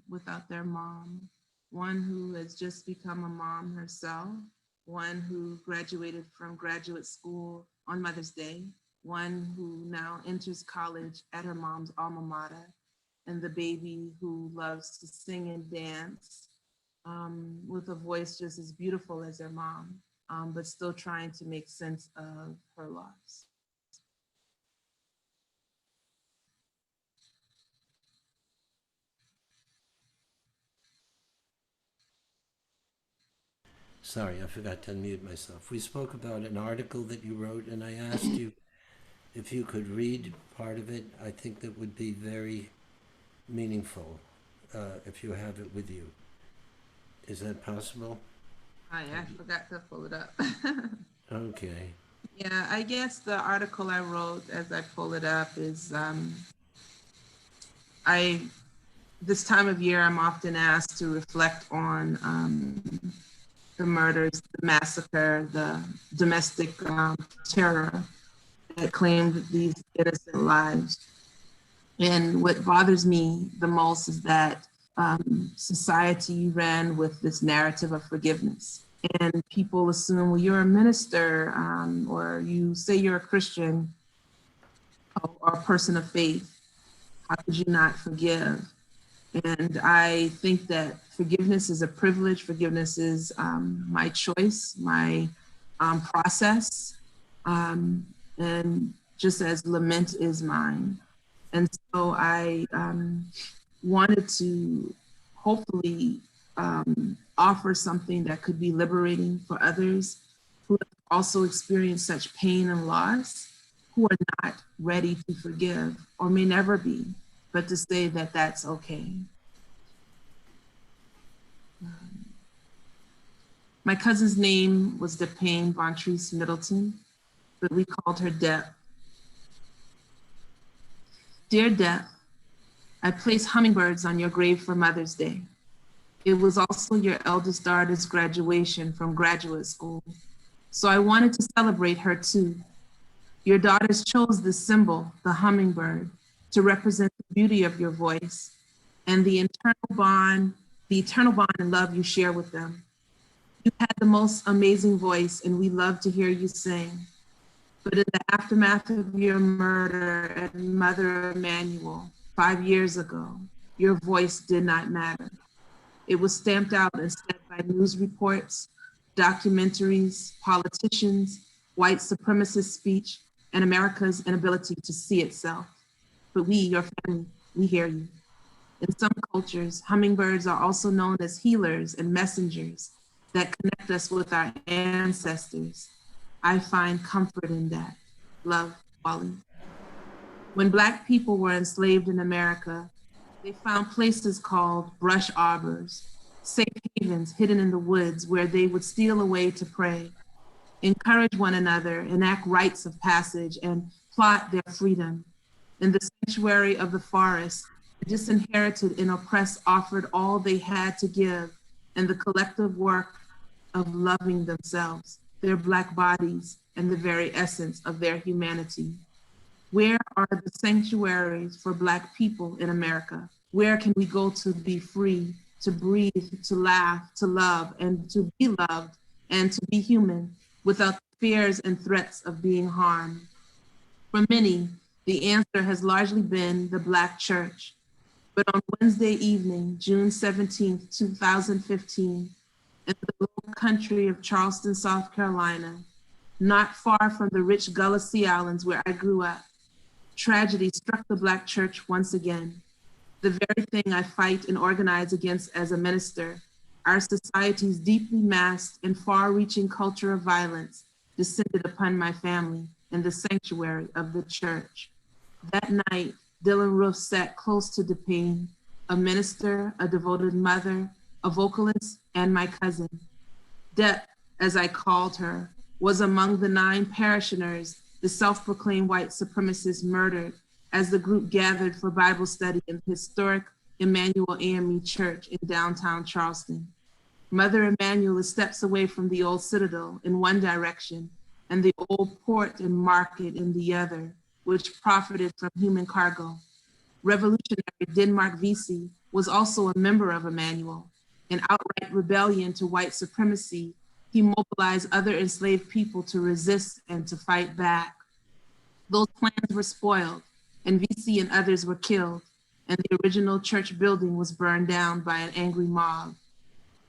without their mom. One who has just become a mom herself, one who graduated from graduate school on Mother's Day, one who now enters college at her mom's alma mater, and the baby who loves to sing and dance with a voice just as beautiful as her mom, but still trying to make sense of her loss. Sorry, I forgot to unmute myself. We spoke about an article that you wrote, and I asked you if you could read part of it. I think that would be very meaningful if you have it with you. Is that possible? I forgot to pull it up. Okay. Yeah, I guess the article I wrote as I pull it up is this time of year, I'm often asked to reflect on the murders, the massacre, the domestic terror that claimed these innocent lives. And what bothers me the most is that society ran with this narrative of forgiveness. And people assume, well, you're a minister, or you say you're a Christian or a person of faith. How could you not forgive? And I think that forgiveness is a privilege. Forgiveness is my choice, my process, and just as lament is mine. And so I wanted to hopefully offer something that could be liberating for others who have also experienced such pain and loss, who are not ready to forgive or may never be, but to say that that's okay. My cousin's name was Waltrina Middleton, but we called her Deb. Dear Deb, I placed hummingbirds on your grave for Mother's Day. It was also your eldest daughter's graduation from graduate school, so I wanted to celebrate her too. Your daughters chose this symbol, the hummingbird, to represent the beauty of your voice and the eternal bond and love you share with them. You had the most amazing voice, and we love to hear you sing. But in the aftermath of your murder at Mother Emanuel 5 years ago, your voice did not matter. It was stamped out instead by news reports, documentaries, politicians, white supremacist speech, and America's inability to see itself. But we, your family, we hear you. In some cultures, hummingbirds are also known as healers and messengers that connect us with our ancestors. I find comfort in that. Love, Wally. When Black people were enslaved in America, they found places called brush arbors, safe havens hidden in the woods where they would steal away to pray, encourage one another, enact rites of passage, and plot their freedom. In the sanctuary of the forest, the disinherited and oppressed offered all they had to give in the collective work of loving themselves, their Black bodies, and the very essence of their humanity. Where are the sanctuaries for Black people in America? Where can we go to be free, to breathe, to laugh, to love, and to be loved, and to be human without fears and threats of being harmed? For many, the answer has largely been the Black church. But on Wednesday evening, June 17th, 2015, in the low country of Charleston, South Carolina, not far from the rich Gullah Sea Islands where I grew up, tragedy struck the Black church once again. The very thing I fight and organize against as a minister, our society's deeply masked and far-reaching culture of violence descended upon my family in the sanctuary of the church. That night, Dylan Roof sat close to DePayne, a minister, a devoted mother, a vocalist, and my cousin. Deb, as I called her, was among the 9 parishioners the self-proclaimed white supremacists murdered as the group gathered for Bible study in the historic Emmanuel AME Church in downtown Charleston. Mother Emanuel is steps away from the old Citadel in one direction and the old port and market in the other, which profited from human cargo. Revolutionary Denmark Vesey was also a member of Emmanuel. In outright rebellion to white supremacy, he mobilized other enslaved people to resist and to fight back. Those plans were spoiled, and Vesey and others were killed, and the original church building was burned down by an angry mob.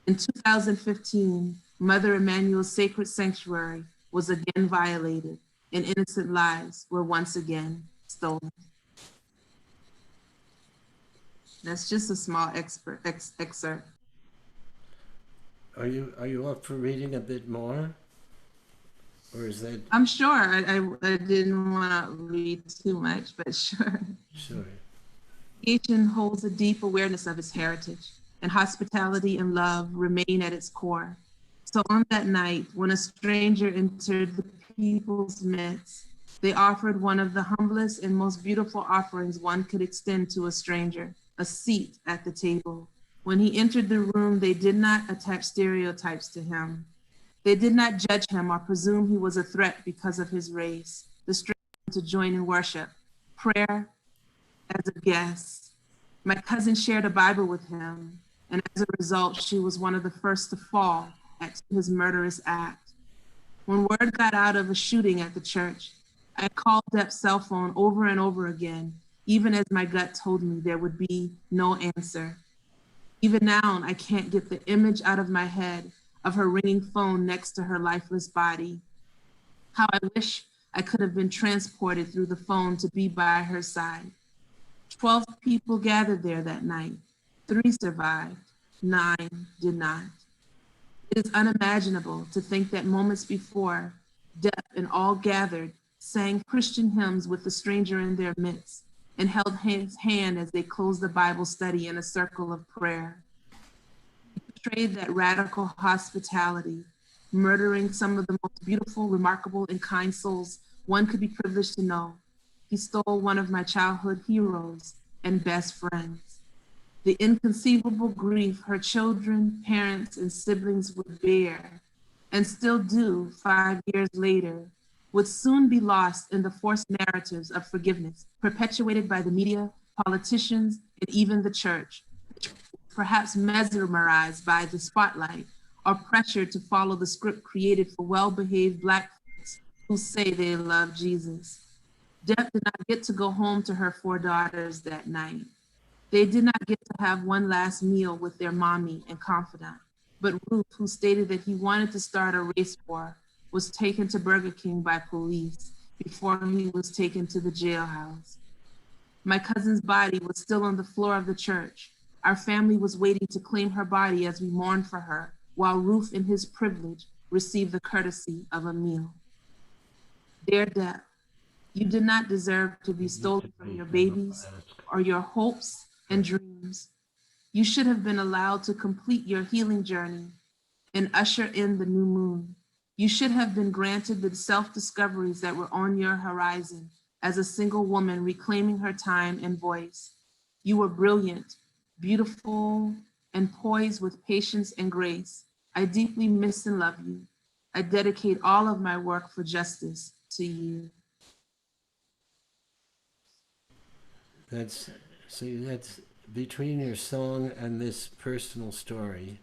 In 2015, Mother Emanuel's sacred sanctuary was again violated, and innocent lives were once again stolen. That's just a small excerpt. Are you up for reading a bit more? Or is that? I'm sure. I didn't want to read too much, but sure. Sure. Nation holds a deep awareness of its heritage, and hospitality and love remain at its core. So on that night, when a stranger entered the people's midst, they offered one of the humblest and most beautiful offerings one could extend to a stranger, a seat at the table. When he entered the room, they did not attach stereotypes to him. They did not judge him or presume he was a threat because of his race. The stranger to join in worship, prayer as a guest. My cousin shared a Bible with him, and as a result, she was one of the first to fall at his murderous act. When word got out of a shooting at the church, I called Depp's cell phone over and over again, even as my gut told me there would be no answer. Even now, I can't get the image out of my head of her ringing phone next to her lifeless body. How I wish I could have been transported through the phone to be by her side. 12 people gathered there that night. 3 survived, 9 did not. It is unimaginable to think that moments before, Depp and all gathered sang Christian hymns with the stranger in their midst and held his hand as they closed the Bible study in a circle of prayer. He portrayed that radical hospitality, murdering some of the most beautiful, remarkable, and kind souls one could be privileged to know. He stole one of my childhood heroes and best friends. The inconceivable grief her children, parents, and siblings would bear, and still do 5 years later, would soon be lost in the forced narratives of forgiveness perpetuated by the media, politicians, and even the church, perhaps mesmerized by the spotlight or pressured to follow the script created for well-behaved Black folks who say they love Jesus. Depp did not get to go home to her 4 daughters that night. They did not get to have one last meal with their mommy and confidant, but Ruth, who stated that he wanted to start a race war, was taken to Burger King by police before he was taken to the jailhouse. My cousin's body was still on the floor of the church. Our family was waiting to claim her body as we mourned for her, while Ruth, in his privilege, received the courtesy of a meal. Dear Depp, you did not deserve to be stolen from your babies or your hopes and dreams. You should have been allowed to complete your healing journey and usher in the new moon. You should have been granted the self-discoveries that were on your horizon as a single woman reclaiming her time and voice. You were brilliant, beautiful, and poised with patience and grace. I deeply miss and love you. I dedicate all of my work for justice to you. That's between your song and this personal story,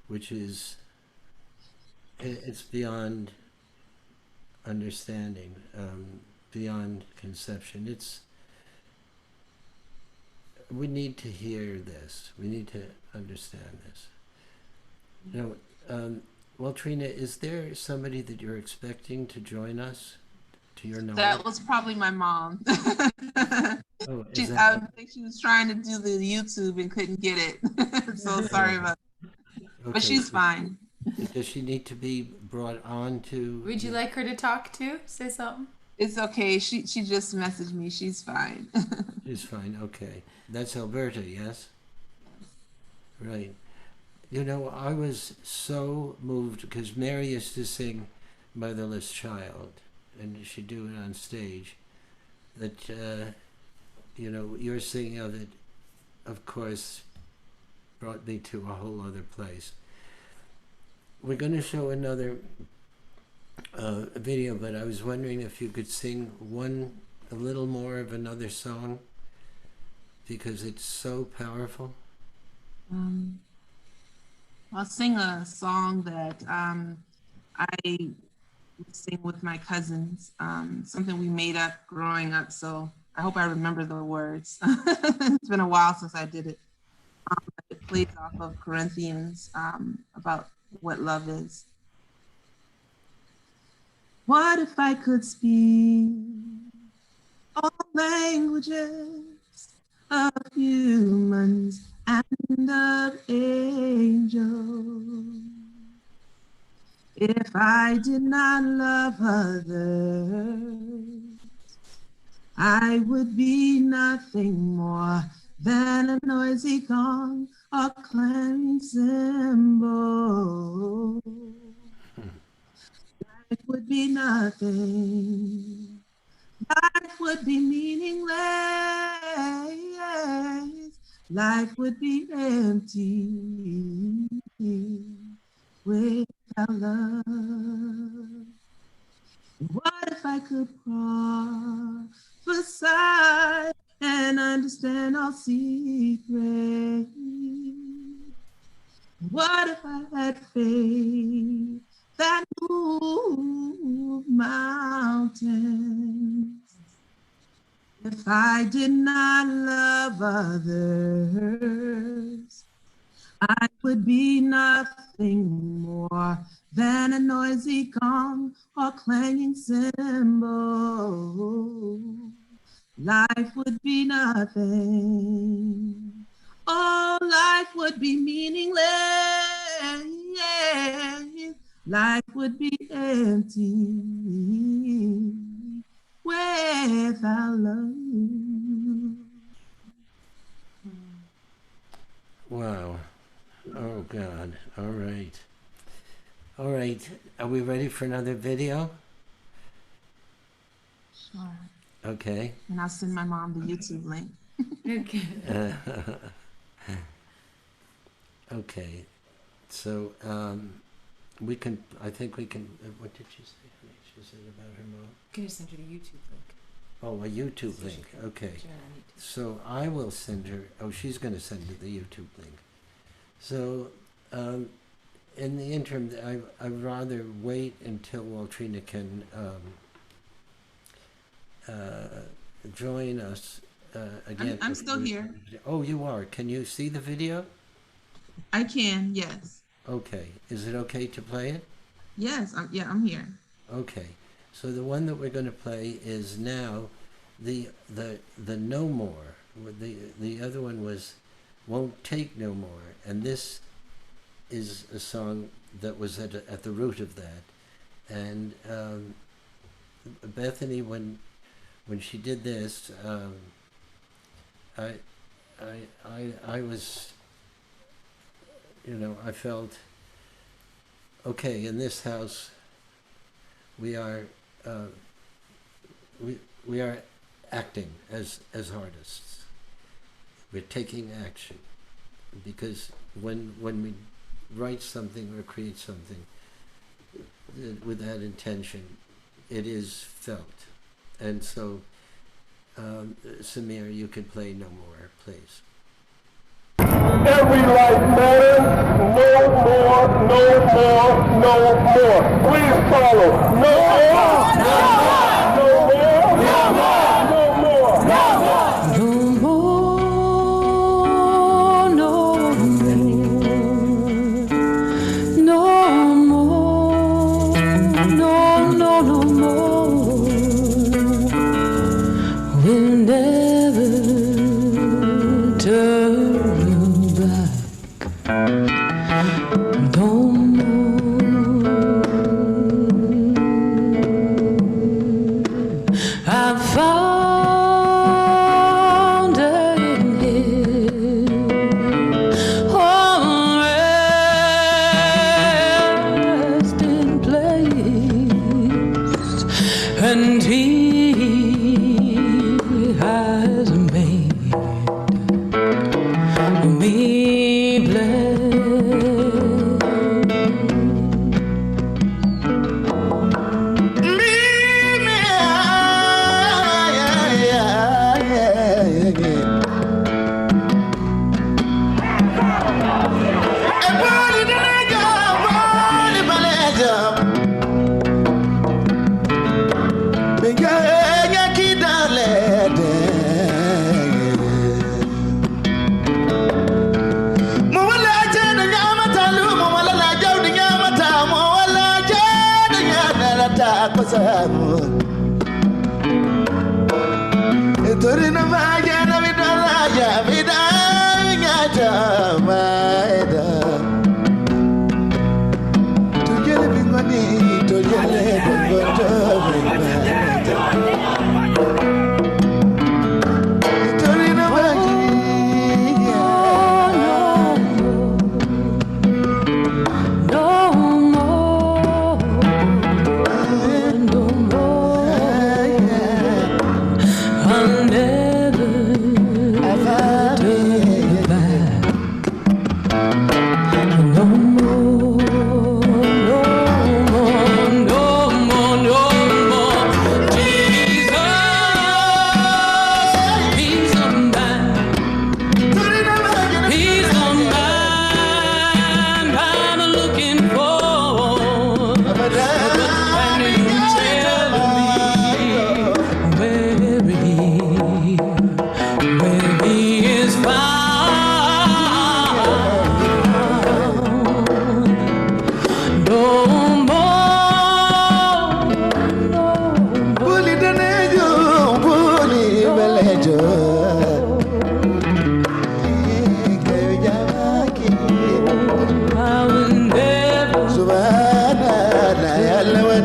which is, it's beyond understanding, beyond conception. We need to hear this. We need to understand this. Waltrina, is there somebody that you're expecting to join us, to your knowledge? That was probably my mom. Oh, I think she was trying to do the YouTube and couldn't get it. So sorry about that. Okay, but she's fine. Does she need to be brought on to? Would you like her to talk too? Say something? It's okay. She just messaged me. She's fine. She's fine. Okay. That's Alberta, yes? Right. You know, I was so moved because Mary used to sing Motherless Child, and she'd do it on stage, that, you know, your singing of it, of course, brought me to a whole other place. We're going to show another video, but I was wondering if you could sing a little more of another song, because it's so powerful. I'll sing a song that I sing with my cousins, something we made up growing up, so I hope I remember the words. It's been a while since I did it. It plays off of Corinthians about what love is. What if I could speak all languages of humans and of angels? If I did not love others, I would be nothing more than a noisy gong or clanging cymbal. Life would be nothing. Life would be meaningless. Life would be empty without love. What if I could prophesy and understand all secrets What if I had faith that moved mountains? If I did not love others, I would be nothing more than a noisy gong or clanging cymbal. Life would be nothing. Oh, life would be meaningless. Life would be empty without love. Wow. Oh, God. All right. All right. Are we ready for another video? Sure. Okay. And I'll send my mom the YouTube link. Okay. Okay. So, we can, I think we can, what did she say? She said about her mom? Can you send her the YouTube link? Oh, a YouTube link. Okay. So I will send her, oh, she's going to send her the YouTube link. So, in the interim, I'd rather wait until Waltrina can join us again. I'm still here. Oh, you are. Can you see the video? I can, yes. Okay. Is it okay to play it? Yes, I'm here. Okay. So the one that we're going to play is now the No More. The other one was Won't Take No More, and this is a song that was at the root of that. And Bethany, when she did this, I was, I felt, okay, in this house we are we are acting as artists. We're taking action, because when we write something or create something with that intention, it is felt. And so, Samir, you can play No More, please. Every life matters. No more, no more, no more. Please follow. No more, no more, no more, no more, no more. No more, no more, no more. We'll never turn back. No more. I found her in his resting place, and he has made me blessed. Leave me, Torina vaya na vidala ya vidala maeda. Tujele bingwani, tujele bingwani. Torina vaya. No more, no more. I'll never turn back.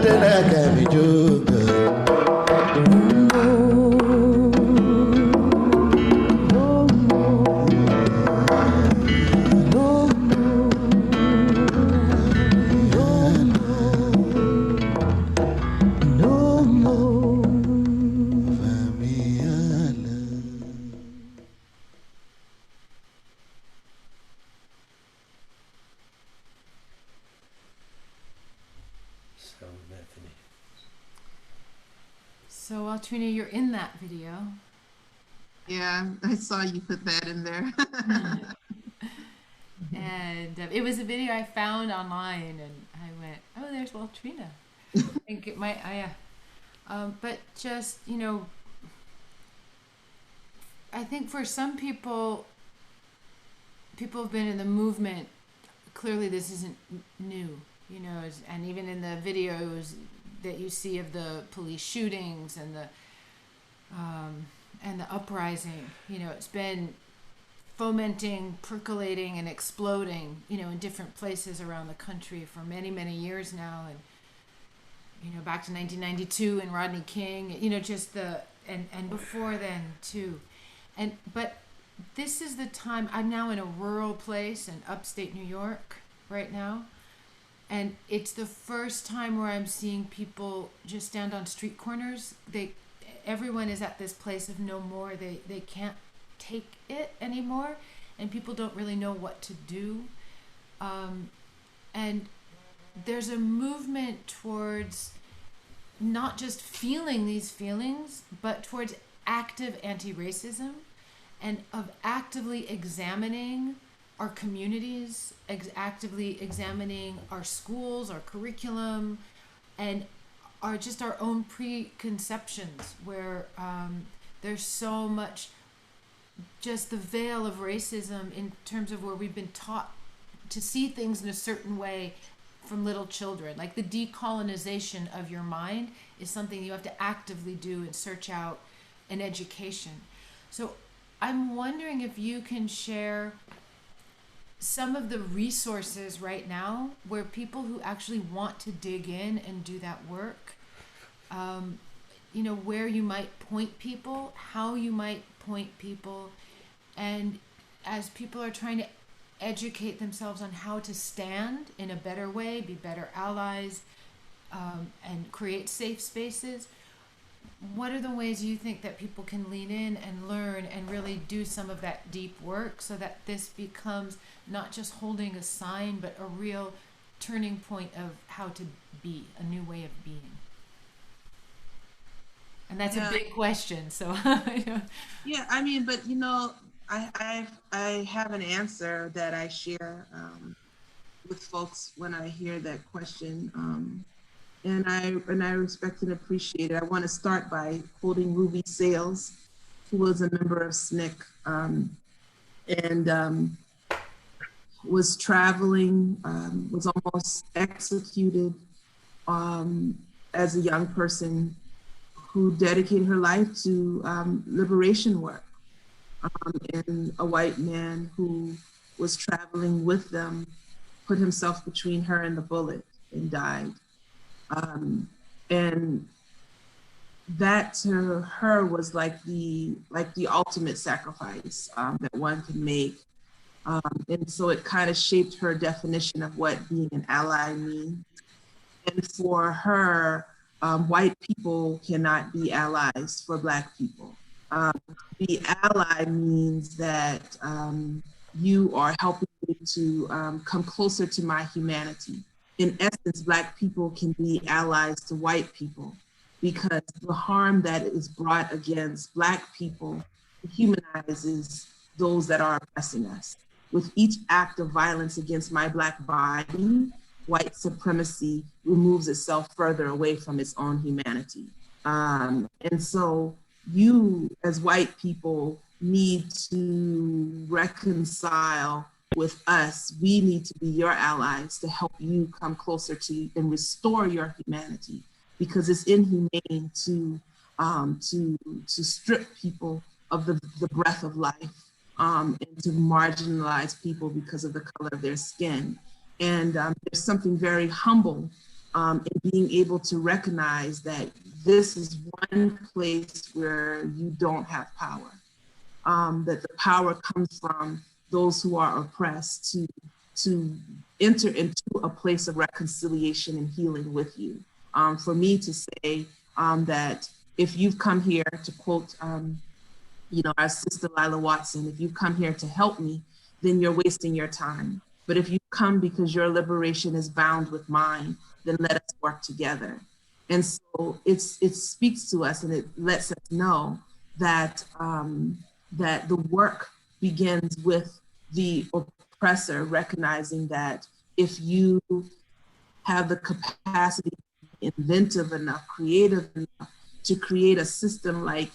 tena kami juga. So, Bethany. So, Waltrina, you're in that video. Yeah, I saw you put that in there. And it was a video I found online, and I went, "Oh, there's Waltrina." And get my, but just I think for some people, people have been in the movement. Clearly, this isn't new, and even in the videos that you see of the police shootings and the uprising, it's been fomenting, percolating, and exploding, in different places around the country for many, many years now. And, back to 1992 and Rodney King, just and before then too. But this is the time. I'm now in a rural place in upstate New York right now. And it's the first time where I'm seeing people just stand on street corners. Everyone is at this place of no more. They can't take it anymore, and people don't really know what to do. And there's a movement towards not just feeling these feelings, but towards active anti-racism and of actively examining our communities, actively examining our schools, our curriculum, and our own preconceptions, where there's so much just the veil of racism in terms of where we've been taught to see things in a certain way from little children. Like the decolonization of your mind is something you have to actively do and search out in education. So I'm wondering if you can share some of the resources right now where people who actually want to dig in and do that work, where you might point people, how you might point people, and as people are trying to educate themselves on how to stand in a better way, be better allies, and create safe spaces, what are the ways you think that people can lean in and learn and really do some of that deep work so that this becomes not just holding a sign, but a real turning point of how to be, a new way of being? And that's a big question. So Yeah, but I have an answer that I share with folks when I hear that question, and I respect and appreciate it. I want to start by quoting Ruby Sales, who was a member of SNCC, and was traveling, was almost executed as a young person who dedicated her life to liberation work. And a white man who was traveling with them put himself between her and the bullet and died. And that to her was like the ultimate sacrifice that one could make. And so it kind of shaped her definition of what being an ally means. And for her, white people cannot be allies for Black people. The ally means that you are helping me to come closer to my humanity. In essence, Black people can be allies to white people because the harm that is brought against Black people humanizes those that are oppressing us. With each act of violence against my Black body, white supremacy removes itself further away from its own humanity. And so you as white people need to reconcile with us. We need to be your allies to help you come closer to and restore your humanity, because it's inhumane to strip people of the breath of life and to marginalize people because of the color of their skin. And there's something very humble and being able to recognize that this is one place where you don't have power, that the power comes from those who are oppressed to enter into a place of reconciliation and healing with you. For me to say that if you've come here, to quote our sister Lila Watson, if you come here to help me, then you're wasting your time. But if you come because your liberation is bound with mine, then let us work together. And so it speaks to us and it lets us know that that the work begins with the oppressor recognizing that if you have the capacity, inventive enough, creative enough to create a system like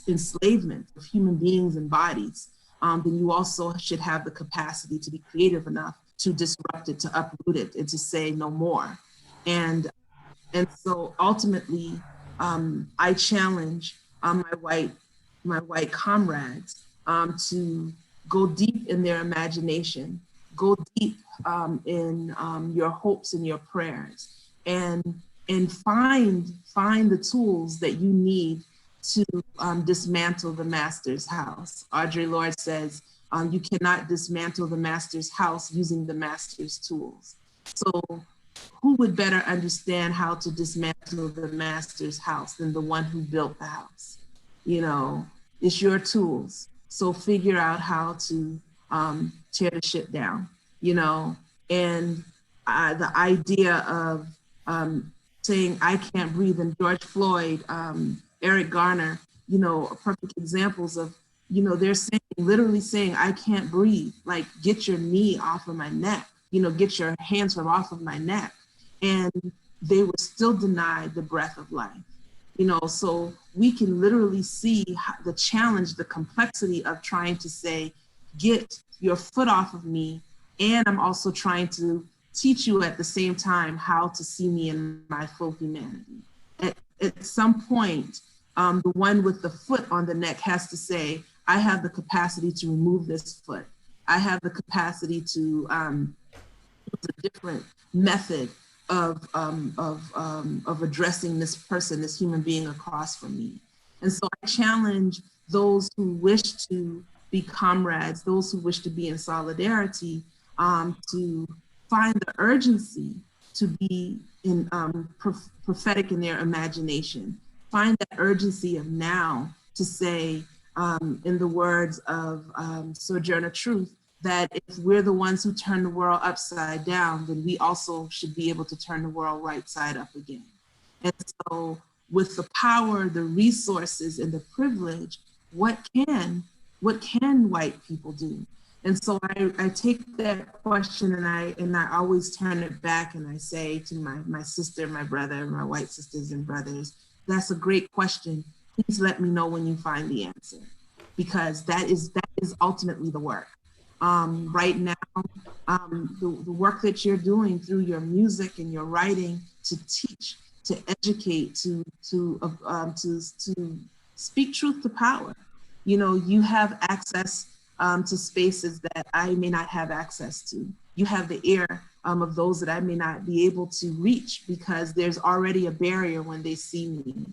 enslavement of human beings and bodies, then you also should have the capacity to be creative enough to disrupt it, to uproot it, and to say no more. And so ultimately, I challenge my white comrades to go deep in their imagination, go deep in your hopes and your prayers, and find the tools that you need to dismantle the master's house. Audre Lorde says, you cannot dismantle the master's house using the master's tools. So who would better understand how to dismantle the master's house than the one who built the house? It's your tools. So figure out how to tear the shit down, and the idea of saying, I can't breathe, and George Floyd, Eric Garner, perfect examples of, they're saying, literally saying, I can't breathe, like, get your knee off of my neck, get your hands from off of my neck. And they were still denied the breath of life. So we can literally see the challenge, the complexity of trying to say, get your foot off of me. And I'm also trying to teach you at the same time how to see me in my full humanity. At some point, the one with the foot on the neck has to say, I have the capacity to remove this foot. I have the capacity to use a different method of addressing this person, this human being across from me. And so I challenge those who wish to be comrades, those who wish to be in solidarity, to find the urgency to be in prophetic in their imagination. Find that urgency of now to say, in the words of Sojourner Truth, that if we're the ones who turn the world upside down, then we also should be able to turn the world right side up again. And so with the power, the resources, and the privilege, what can white people do? And so I take that question and I always turn it back and I say to my sister, my brother, my white sisters and brothers, that's a great question. Please let me know when you find the answer, because that is ultimately the work. Right now, the work that you're doing through your music and your writing to teach, to educate, to speak truth to power. You have access to spaces that I may not have access to. You have the ear of those that I may not be able to reach because there's already a barrier when they see me.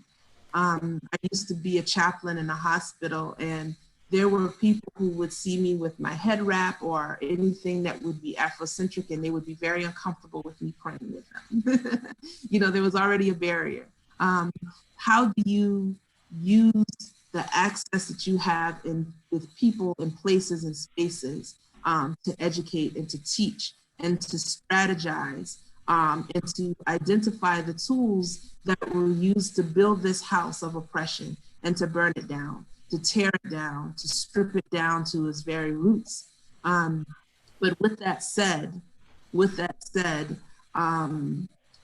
I used to be a chaplain in a hospital, and there were people who would see me with my head wrap or anything that would be Afrocentric, and they would be very uncomfortable with me praying with them. There was already a barrier. How do you use the access that you have with people and places and spaces to educate and to teach and to strategize and to identify the tools that were used to build this house of oppression and to burn it down, to tear it down, to strip it down to its very roots. But with that said,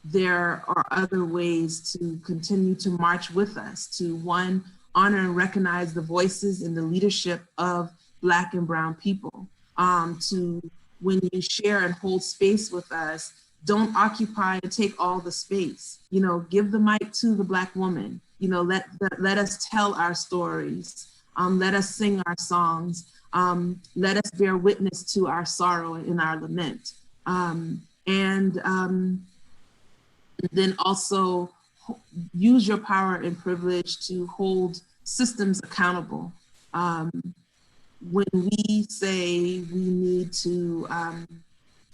there are other ways to continue to march with us, to one, honor and recognize the voices and the leadership of Black and Brown people, to when you share and hold space with us, don't occupy and take all the space. Give the mic to the Black woman. Let us tell our stories. Let us sing our songs. Let us bear witness to our sorrow and our lament. And then also use your power and privilege to hold systems accountable. When we say we need to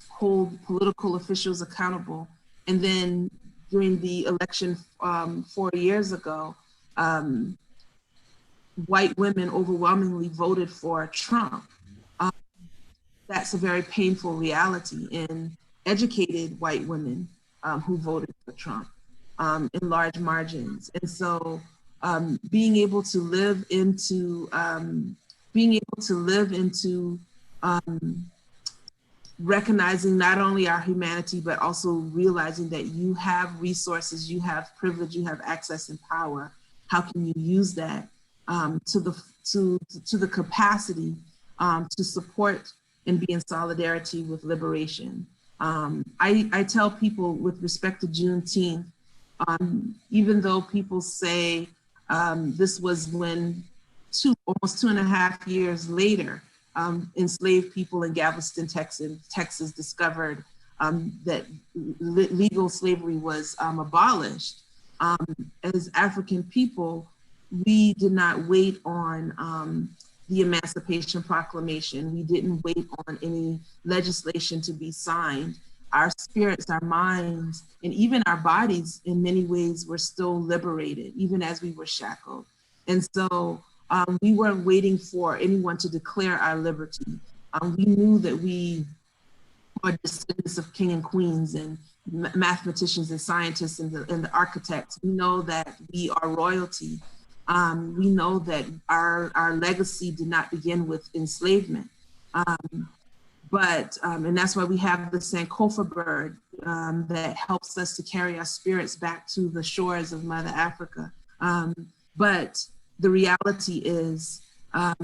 hold political officials accountable, and then during the election 4 years ago, white women overwhelmingly voted for Trump. That's a very painful reality in educated white women who voted for Trump in large margins. And so being able to live into recognizing not only our humanity, but also realizing that you have resources, you have privilege, you have access and power. How can you use that to the capacity to support and be in solidarity with liberation? I tell people with respect to Juneteenth, even though people say this was when almost 2.5 years later, enslaved people in Galveston, Texas discovered that legal slavery was abolished. As African people, we did not wait on the Emancipation Proclamation. We didn't wait on any legislation to be signed. Our spirits, our minds, and even our bodies in many ways were still liberated, even as we were shackled. And so we weren't waiting for anyone to declare our liberty. We knew that we are descendants of king and queens and mathematicians and scientists and the architects. We know that we are royalty. We know that our legacy did not begin with enslavement. And that's why we have the Sankofa bird that helps us to carry our spirits back to the shores of Mother Africa. But the reality is for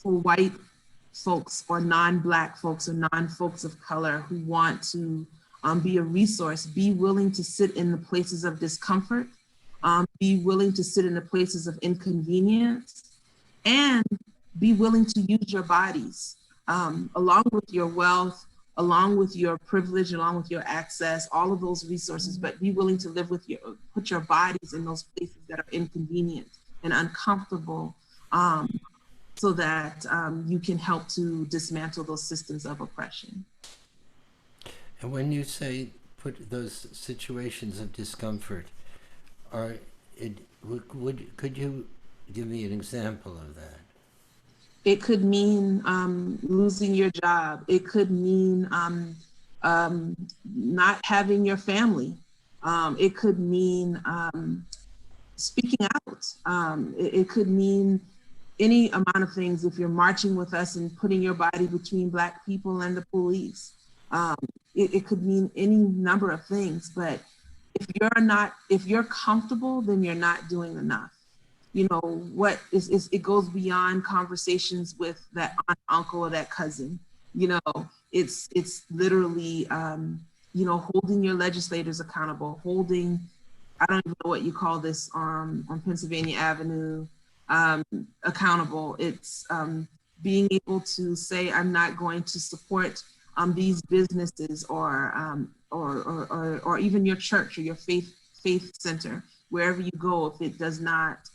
white folks or non-Black folks or non-folks of color who want to be a resource, be willing to sit in the places of discomfort, be willing to sit in the places of inconvenience, and be willing to use your bodies along with your wealth, along with your privilege, along with your access, all of those resources, but be willing to live with put your bodies in those places that are inconvenient and uncomfortable so that you can help to dismantle those systems of oppression. And when you say put those situations of discomfort, could you give me an example of that? It could mean losing your job. It could mean not having your family. It could mean speaking out. It could mean any amount of things if you're marching with us and putting your body between Black people and the police. It could mean any number of things, but if you're comfortable, then you're not doing enough. You know, it goes beyond conversations with that aunt, uncle, or that cousin. You know, it's literally, holding your legislators accountable, holding, I don't even know what you call this on Pennsylvania Avenue, accountable. It's being able to say, I'm not going to support these businesses or even your church or your faith center, wherever you go, if it does not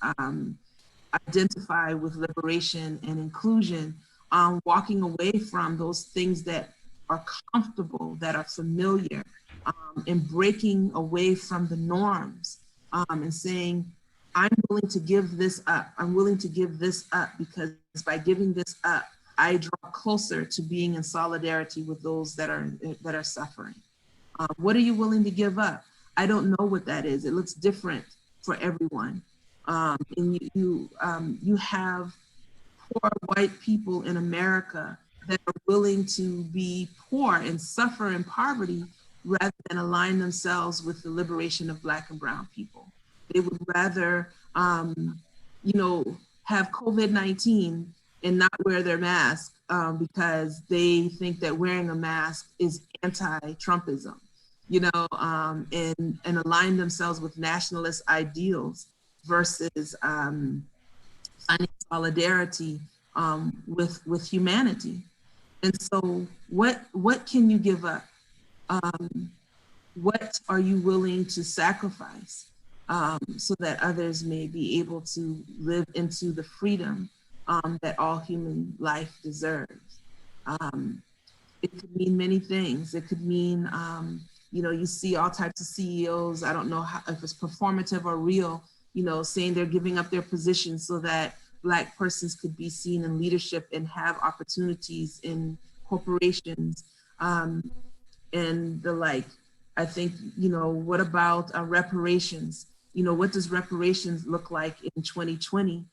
identify with liberation and inclusion, walking away from those things that are comfortable, that are familiar, and breaking away from the norms, and saying, I'm willing to give this up. I'm willing to give this up because by giving this up, I draw closer to being in solidarity with those that are suffering. What are you willing to give up? I don't know what that is. It looks different for everyone. And you have poor white people in America that are willing to be poor and suffer in poverty rather than align themselves with the liberation of Black and brown people. They would rather, have COVID-19 and not wear their mask because they think that wearing a mask is anti-Trumpism, and align themselves with nationalist ideals versus finding solidarity with humanity. And so what can you give up? what are you willing to sacrifice so that others may be able to live into the freedom that all human life deserves? It could mean many things. It could mean, you see all types of CEOs, I don't know if it's performative or real, saying they're giving up their positions so that Black persons could be seen in leadership and have opportunities in corporations and the like. I think, what about reparations? What does reparations look like in 2020?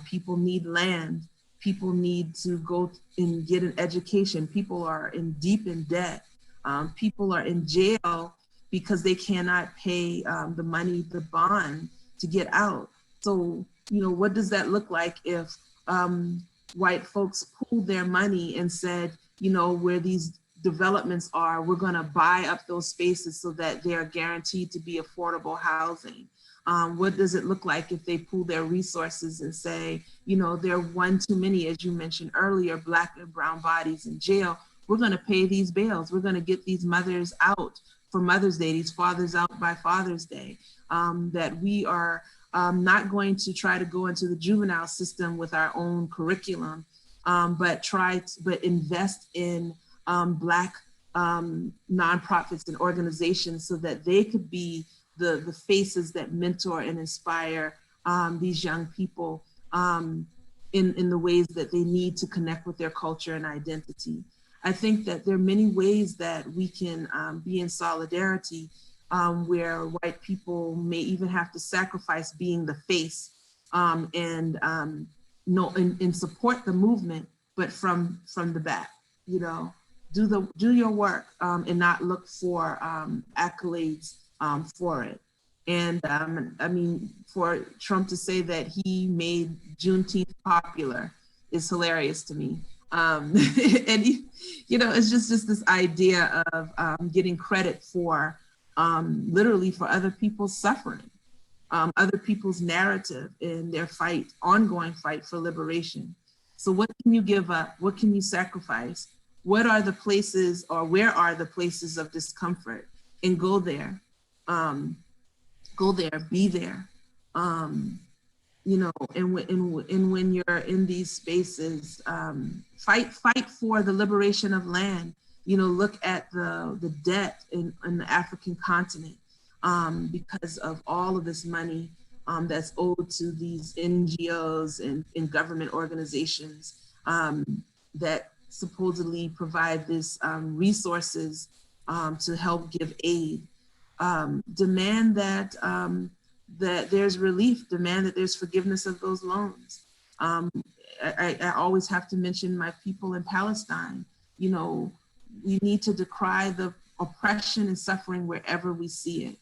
People need land. People need to go and get an education. People are deep in debt. People are in jail because they cannot pay the bond to get out. So, what does that look like if white folks pooled their money and said, where these developments are, we're going to buy up those spaces so that they are guaranteed to be affordable housing? What does it look like if they pool their resources and say, there are one too many, as you mentioned earlier, Black and brown bodies in jail. We're going to pay these bails. We're going to get these mothers out for Mother's Day, these fathers out by Father's Day, that we are not going to try to go into the juvenile system with our own curriculum, but invest in Black nonprofits and organizations so that they could be the faces that mentor and inspire these young people in the ways that they need to connect with their culture and identity. I think that there are many ways that we can be in solidarity where white people may even have to sacrifice being the face and support the movement, but from the back, do your work and not look for accolades for it. And for Trump to say that he made Juneteenth popular is hilarious to me. And it's just this idea of getting credit for literally for other people's suffering, other people's narrative in their ongoing fight for liberation. So what can you give up? What can you sacrifice? What are the places, or where are the places of discomfort? And go there, be there. And when you're in these spaces, fight for the liberation of land. Look at the debt in the African continent because of all of this money that's owed to these NGOs and government organizations that supposedly provide this resources to help give aid. Demand that there's relief, demand that there's forgiveness of those loans. I always have to mention my people in Palestine. We need to decry the oppression and suffering wherever we see it.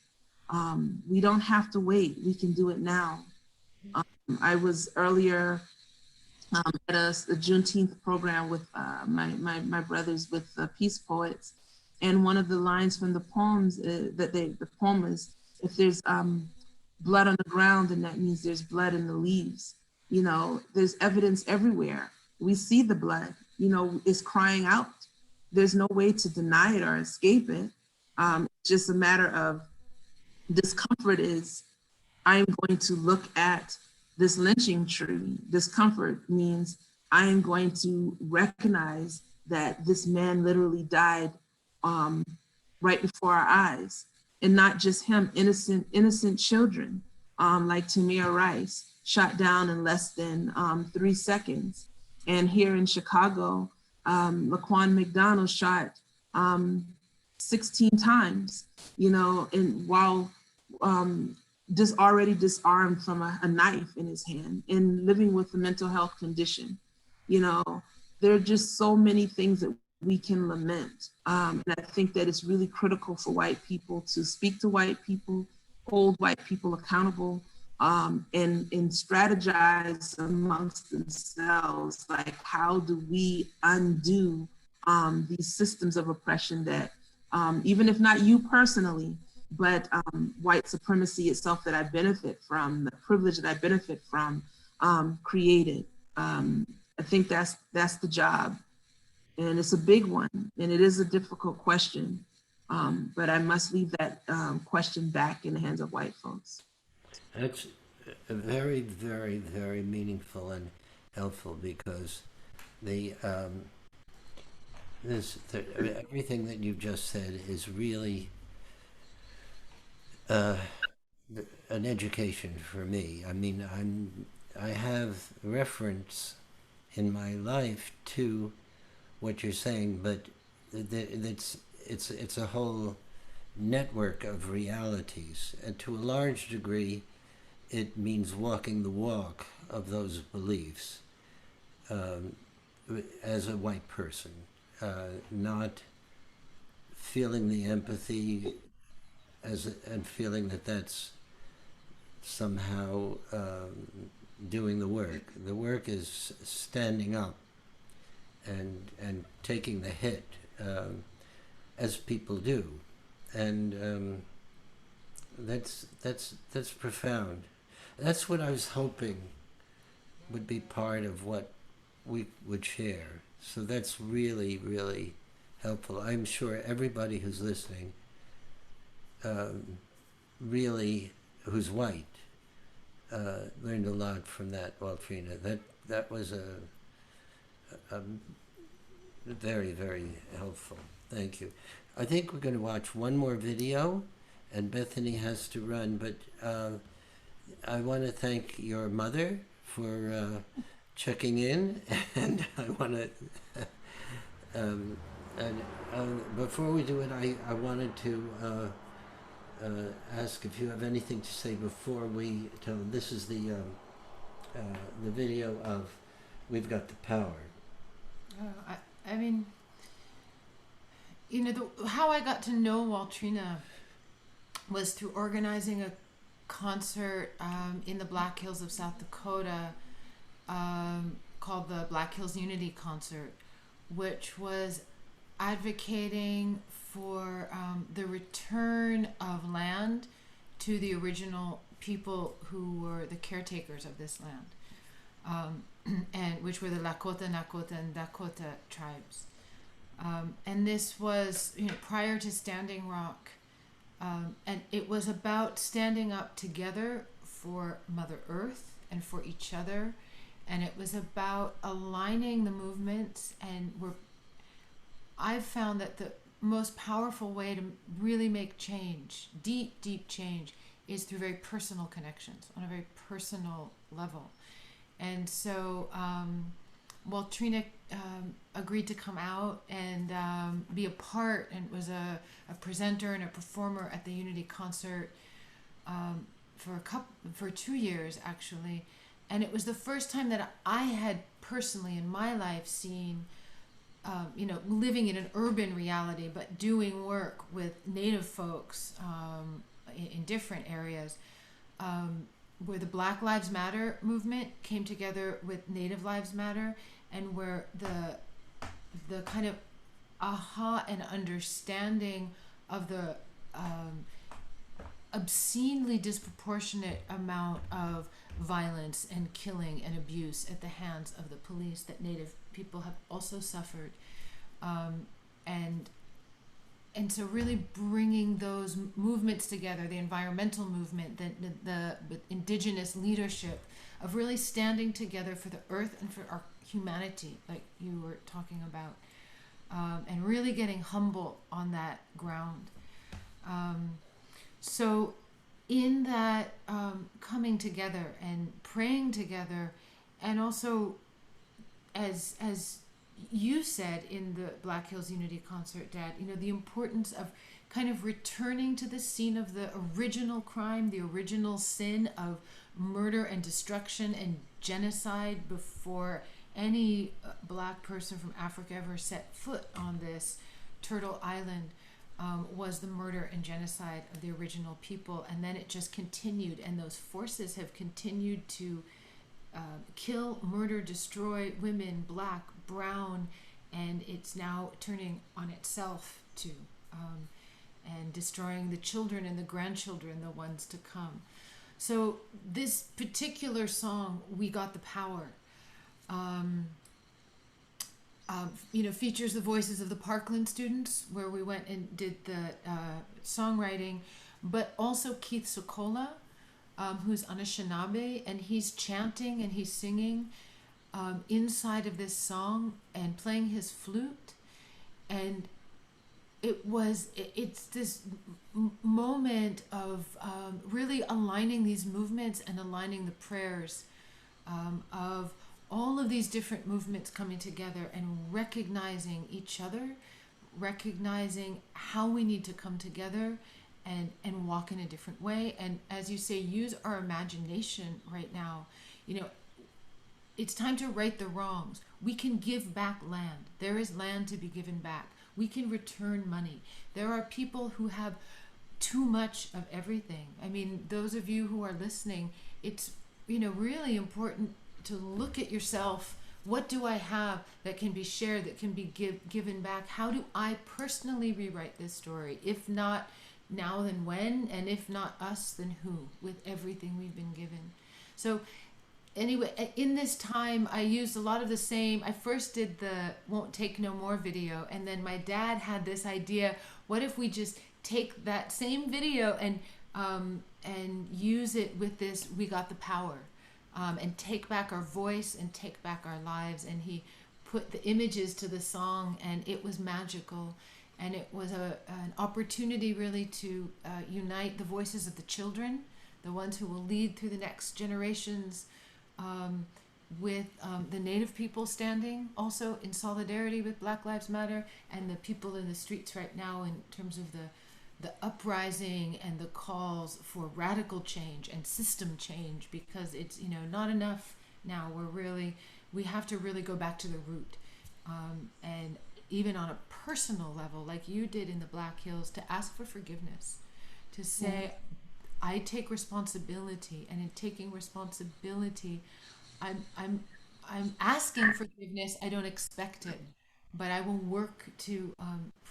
We don't have to wait, we can do it now. I was earlier at a Juneteenth program with my brothers with Peace Poets. And one of the lines from the poems the poem is, if there's blood on the ground, then that means there's blood in the leaves. There's evidence everywhere. We see the blood, it's crying out. There's no way to deny it or escape it. It's just a matter of discomfort is, I'm going to look at this lynching tree. Discomfort means I am going to recognize that this man literally died right before our eyes, and not just him, innocent children like Tamir Rice, shot down in less than 3 seconds. And here in Chicago, Laquan McDonald shot 16 times, and while already disarmed from a knife in his hand and living with a mental health condition. There are just so many things that we can lament. And I think that it's really critical for white people to speak to white people, hold white people accountable, and strategize amongst themselves, like how do we undo these systems of oppression that, even if not you personally, but white supremacy itself that I benefit from, the privilege that I benefit from, created. I think that's the job. And it's a big one, and it is a difficult question. But I must leave that question back in the hands of white folks. That's very, very, very meaningful and helpful because the everything that you've just said is really an education for me. I mean, I have reference in my life to what you're saying, but it's a whole network of realities, and to a large degree, it means walking the walk of those beliefs as a white person, not feeling the empathy and feeling that that's somehow doing the work. The work is standing up and taking the hit, as people do, and that's profound. That's what I was hoping would be part of what we would share. So that's really, really helpful. I'm sure everybody who's listening, really, who's white, learned a lot from that, Waltrina. That was a very, very helpful. Thank you. I think we're going to watch one more video, and Bethany has to run, but I want to thank your mother for checking in, and I want to, before we do it, I wanted to ask if you have anything to say before we tell them. This is the video of We've Got the Power. I mean, you know, how I got to know Waltrina was through organizing a concert in the Black Hills of South Dakota called the Black Hills Unity Concert, which was advocating for the return of land to the original people who were the caretakers of this land, and which were the Lakota, Nakota, and Dakota tribes. And this was, you know, prior to Standing Rock, and it was about standing up together for Mother Earth and for each other, and it was about aligning the movements. And I've found that the most powerful way to really make change, deep change, is through very personal connections on a very personal level. And so Waltrina agreed to come out and be a part, and was a presenter and a performer at the Unity Concert for 2 years actually. And it was the first time that I had personally in my life seen, you know, living in an urban reality, but doing work with Native folks in different areas, where the Black Lives Matter movement came together with Native Lives Matter, and where the kind of aha and understanding of the obscenely disproportionate amount of violence and killing and abuse at the hands of the police that Native people have also suffered, and so really bringing those movements together, the environmental movement, the indigenous leadership, of really standing together for the earth and for our humanity, like you were talking about, and really getting humble on that ground. So in that coming together and praying together, and also as you said in the Black Hills Unity Concert, Dad, you know, the importance of kind of returning to the scene of the original crime, the original sin of murder and destruction and genocide before any Black person from Africa ever set foot on this Turtle Island, was the murder and genocide of the original people. And then it just continued, and those forces have continued to kill, murder, destroy women, Black, brown, and it's now turning on itself too, and destroying the children and the grandchildren, the ones to come. So this particular song, We Got the Power, features the voices of the Parkland students, where we went and did the songwriting, but also Keith Sokola, who's Anishinaabe, and he's chanting and he's singing inside of this song and playing his flute. And it's this moment of really aligning these movements and aligning the prayers of all of these different movements coming together and recognizing each other, recognizing how we need to come together and walk in a different way. And as you say, use our imagination right now. It's time to right the wrongs. We can give back land. There is land to be given back. We can return money. There are people who have too much of everything. I mean, those of you who are listening, it's really important to look at yourself. What do I have that can be shared, that can be given back? How do I personally rewrite this story? If not now, then when? And if not us, then who? With everything we've been given. So anyway, in this time, I used a lot of the same. I first did the Won't Take No More video, and then my dad had this idea, what if we just take that same video and use it with this We Got the Power, and take back our voice and take back our lives. And he put the images to the song, and it was magical. And it was an opportunity really to unite the voices of the children, the ones who will lead through the next generations, with the Native people standing also in solidarity with Black Lives Matter, and the people in the streets right now in terms of the uprising and the calls for radical change and system change, because it's not enough now. We have to really go back to the root, and even on a personal level, like you did in the Black Hills, to ask for forgiveness, to say, I take responsibility, and in taking responsibility, I'm asking forgiveness. I don't expect it, but I will work to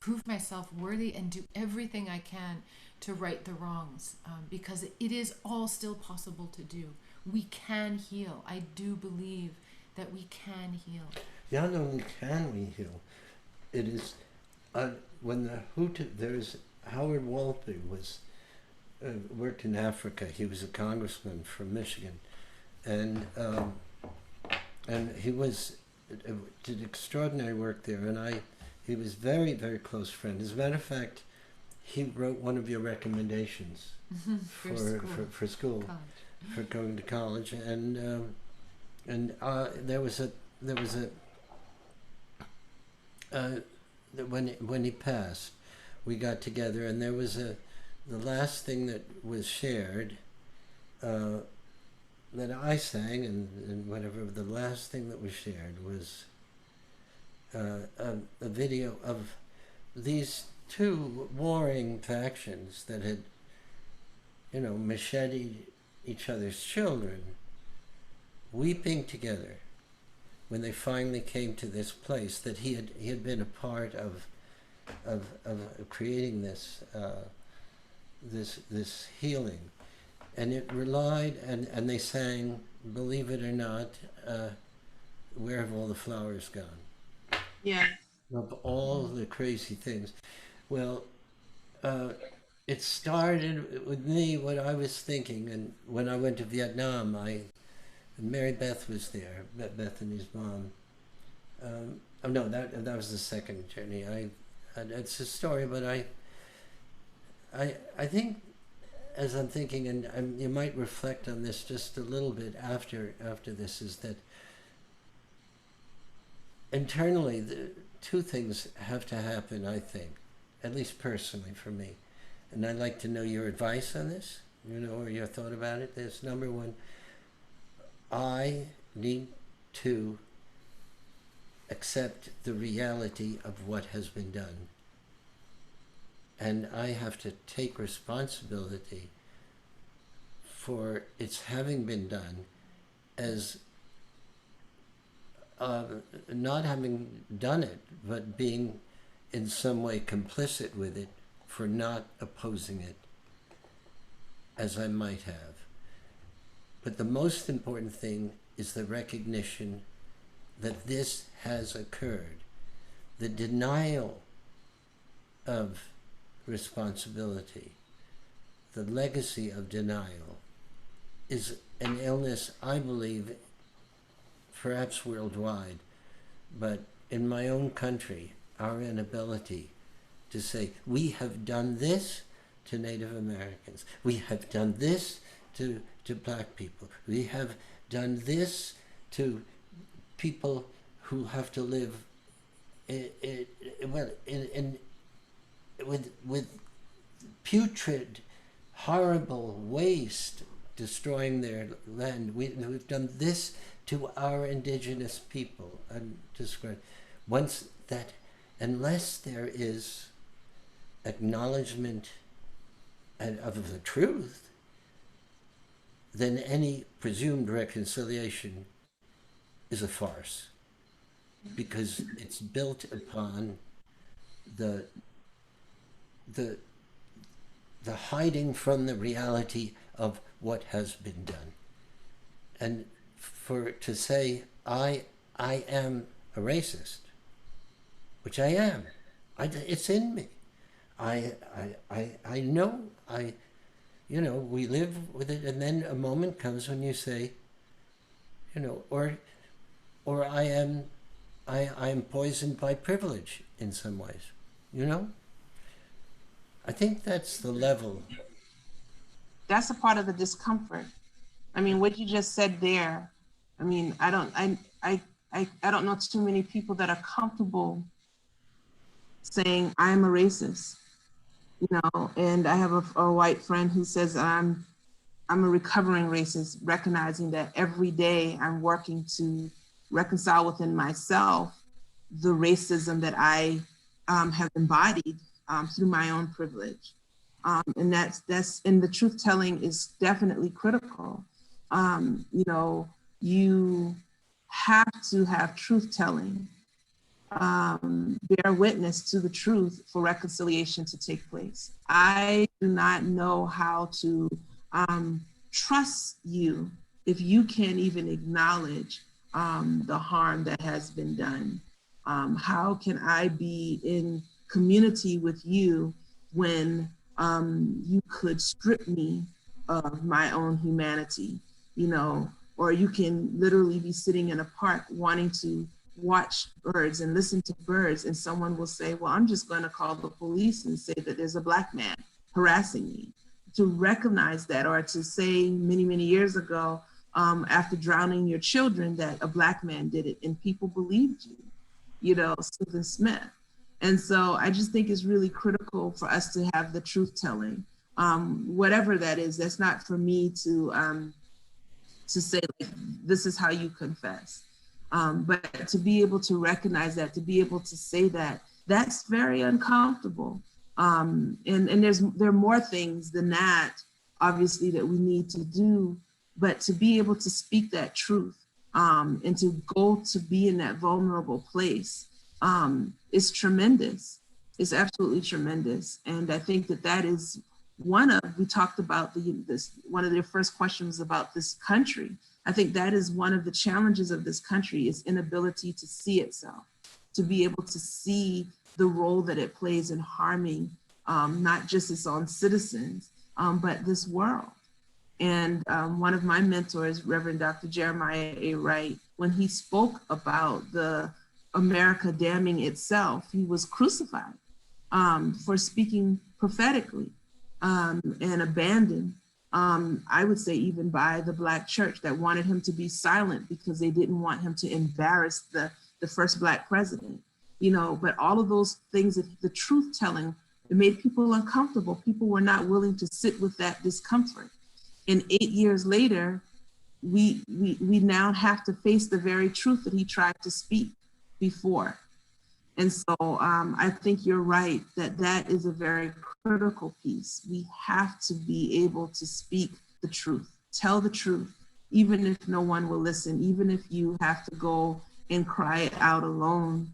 prove myself worthy and do everything I can to right the wrongs, because it is all still possible to do. We can heal. I do believe that we can heal. Not only can we heal, it is when the Hutu, there's Howard Walter was worked in Africa. He was a congressman from Michigan, and he did extraordinary work there. And he was very, very close friend. As a matter of fact, he wrote one of your recommendations for school, for going to college. And there was when he passed, we got together, and there was the last thing that was shared, that I sang, and whatever, the last thing that was shared was a video of these two warring factions that had, macheted each other's children, weeping together when they finally came to this place that he had been a part of creating this healing. And it relied, and they sang, believe it or not, where have all the flowers gone? Yeah. Of all the crazy things. Well, it started with me, what I was thinking, and when I went to Vietnam, Mary Beth was there, Bethany's mom. No, that was the second journey. It's a story, but I think, as I'm thinking, and you might reflect on this just a little bit after this, is that internally, the two things have to happen, I think, at least personally for me. And I'd like to know your advice on this, or your thought about it. There's number one, I need to accept the reality of what has been done. And I have to take responsibility for its having been done, as not having done it, but being in some way complicit with it for not opposing it as I might have. But the most important thing is the recognition that this has occurred, the denial of responsibility, the legacy of denial, is an illness, I believe, perhaps worldwide, but in my own country, our inability to say, we have done this to Native Americans, we have done this to black people, we have done this to people who have to live with putrid, horrible waste, destroying their land. We've done this to our indigenous people. Once that, unless there is acknowledgement of the truth, then any presumed reconciliation is a farce, because it's built upon the hiding from the reality of what has been done. And to say, I am a racist, which I am, it's in me. I know, we live with it, and then a moment comes when you say, or I am poisoned by privilege in some ways, I think that's the level. That's a part of the discomfort. I mean, what you just said there, I mean, I don't know too many people that are comfortable saying I'm a racist, and I have a white friend who says I'm a recovering racist, recognizing that every day I'm working to reconcile within myself the racism that I have embodied through my own privilege. And that's and the truth telling is definitely critical. You have to have truth telling, bear witness to the truth for reconciliation to take place. I do not know how to trust you if you can't even acknowledge the harm that has been done. How can I be in community with you when you could strip me of my own humanity, or you can literally be sitting in a park wanting to watch birds and listen to birds, and someone will say, well, I'm just going to call the police and say that there's a black man harassing me. To recognize that, or to say many, many years ago, after drowning your children, that a black man did it, and people believed you, Susan Smith. And so I just think it's really critical for us to have the truth telling, whatever that is. That's not for me to say, like, this is how you confess. But to be able to recognize that, to be able to say that, that's very uncomfortable. And there are more things than that, obviously, that we need to do, but to be able to speak that truth and to go to be in that vulnerable place is tremendous. It's absolutely tremendous. And I think that is we talked about one of the first questions about this country. I think that is one of the challenges of this country, is inability to see itself, to be able to see the role that it plays in harming not just its own citizens, but this world. And one of my mentors, Reverend Dr. Jeremiah A. Wright, when he spoke about the America damning itself, he was crucified for speaking prophetically and abandoned, I would say, even by the Black church that wanted him to be silent because they didn't want him to embarrass the first Black president. But all of those things, the truth telling, it made people uncomfortable. People were not willing to sit with that discomfort. And 8 years later, we now have to face the very truth that he tried to speak before. And so I think you're right that is a very critical piece. We have to be able to speak the truth, tell the truth, even if no one will listen, even if you have to go and cry it out alone.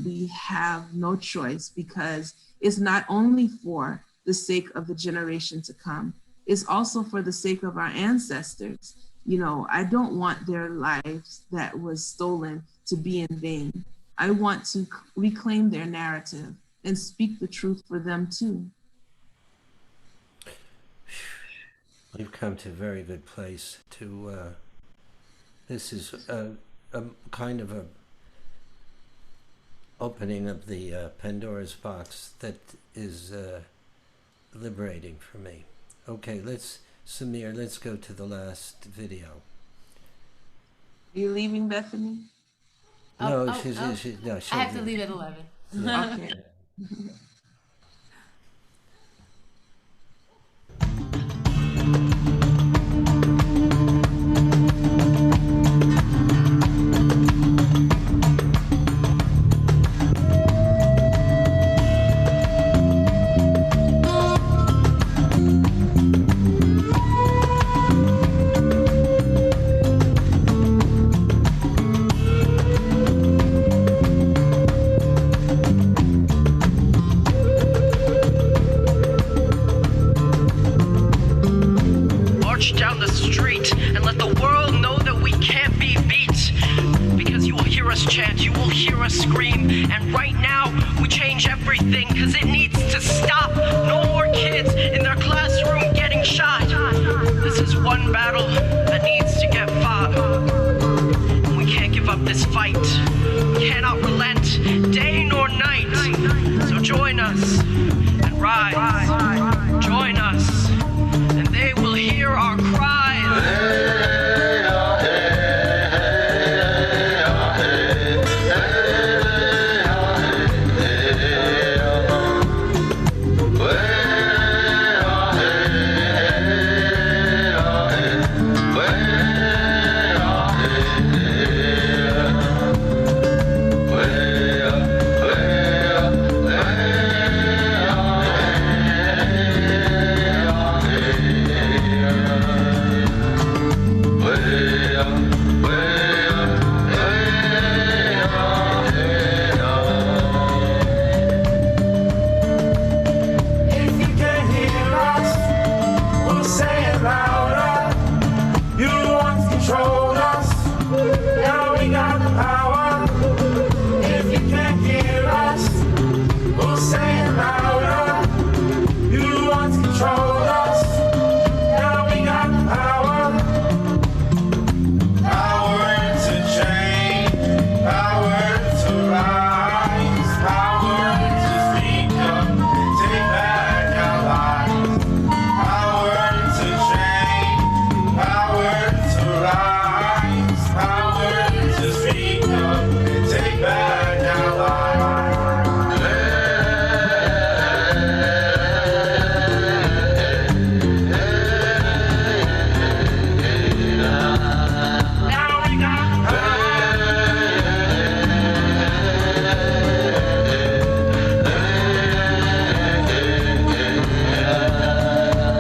We have no choice, because it's not only for the sake of the generation to come, it's also for the sake of our ancestors. I don't want their lives that was stolen to be in vain. I want to reclaim their narrative and speak the truth for them too. We've come to a very good place to, this is a kind of a opening of the Pandora's box that is liberating for me. Okay, Samir, let's go to the last video. Are you leaving, Bethany? No, no, I have to leave at 11. Okay. March down the street and let the world know that we can't be beat. Because you will hear us chant, you will hear us scream. And right now, we change everything because it needs to stop. No more kids in their classroom getting shot. This is one battle that needs to get fought. And we can't give up this fight. We cannot relent day nor night. So join us and rise. Join us. And they will hear our cries. If you can hear us, we'll say it louder. You once controlled us, now we got the power. If you can hear us, we'll say it louder. You once controlled us, now we got the power. Power to change, power to rise, power to speak up and take back our lives. Power to change, power to rise, power to speak up and take back our lives. Now we got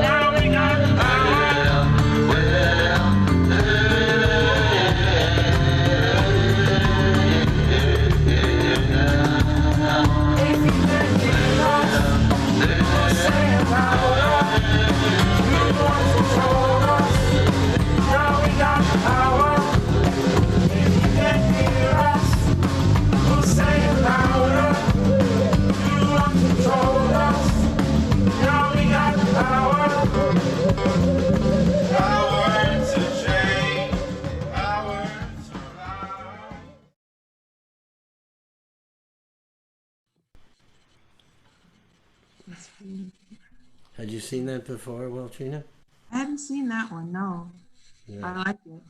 Now we got If you can hear us, we'll say it louder. You once controlled us, now we got the power. If you can hear us, we'll say it louder. You once controlled us, now we got the power. Power to change, power to rise. That's pretty- Had you seen that before, Waltrina? I haven't seen that one, no. Yeah, I like it.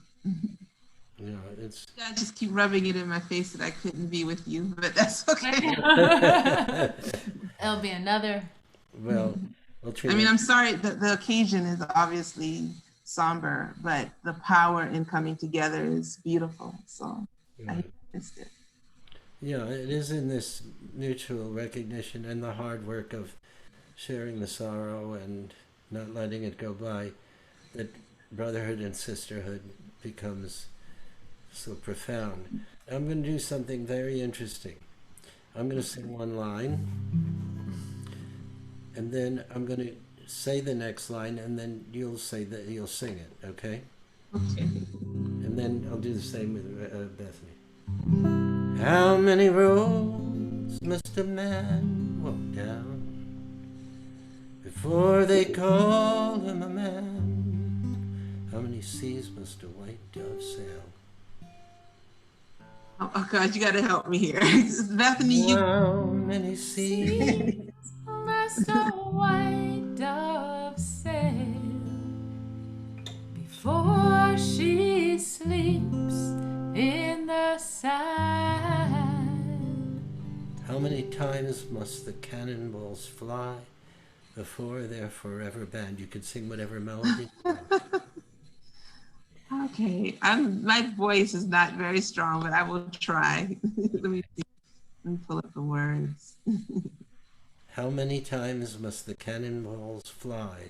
yeah, it's I just keep rubbing it in my face that I couldn't be with you, but that's okay. It'll be another. well, Waltrina. I mean, I'm sorry, the occasion is obviously somber, but the power in coming together is beautiful. So I missed it. Yeah, it is in this mutual recognition and the hard work of sharing the sorrow and not letting it go by that brotherhood and sisterhood becomes so profound. I'm going to do something very interesting. I'm going to sing one line, and then I'm going to say the next line, and then you'll sing it, okay? Okay. And then I'll do the same with Bethany. How many roads must a man walk down before they call him a man? How many seas must a white dove sail? Oh God, you gotta help me here. Bethany, you. How many seas? Must a white dove sail before she sleeps in the sand? How many times must the cannonballs fly before they're forever banned? You could sing whatever melody. Okay, my voice is not very strong, but I will try. Let me see. Let me pull up the words. How many times must the cannonballs fly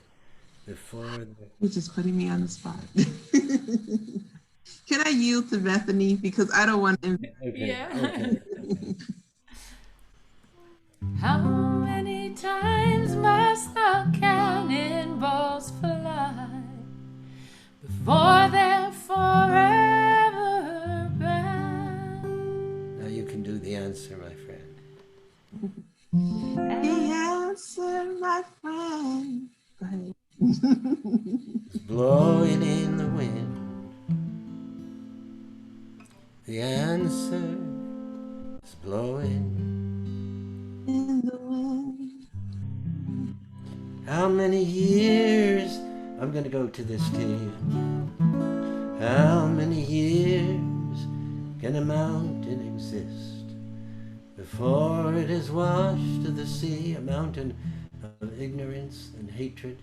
before You're just putting me on the spot. Can I yield to Bethany because I don't want to. Okay. Yeah. Okay. How many times must the cannonballs fly before they're forever banned? Now you can do the answer, my friend. The answer, my friend. Go ahead. It's blowing in the wind. The answer is blowing In the wind. How many years? I'm going to go to this key. How many years can a mountain exist before it is washed to the sea? A mountain of ignorance and hatred.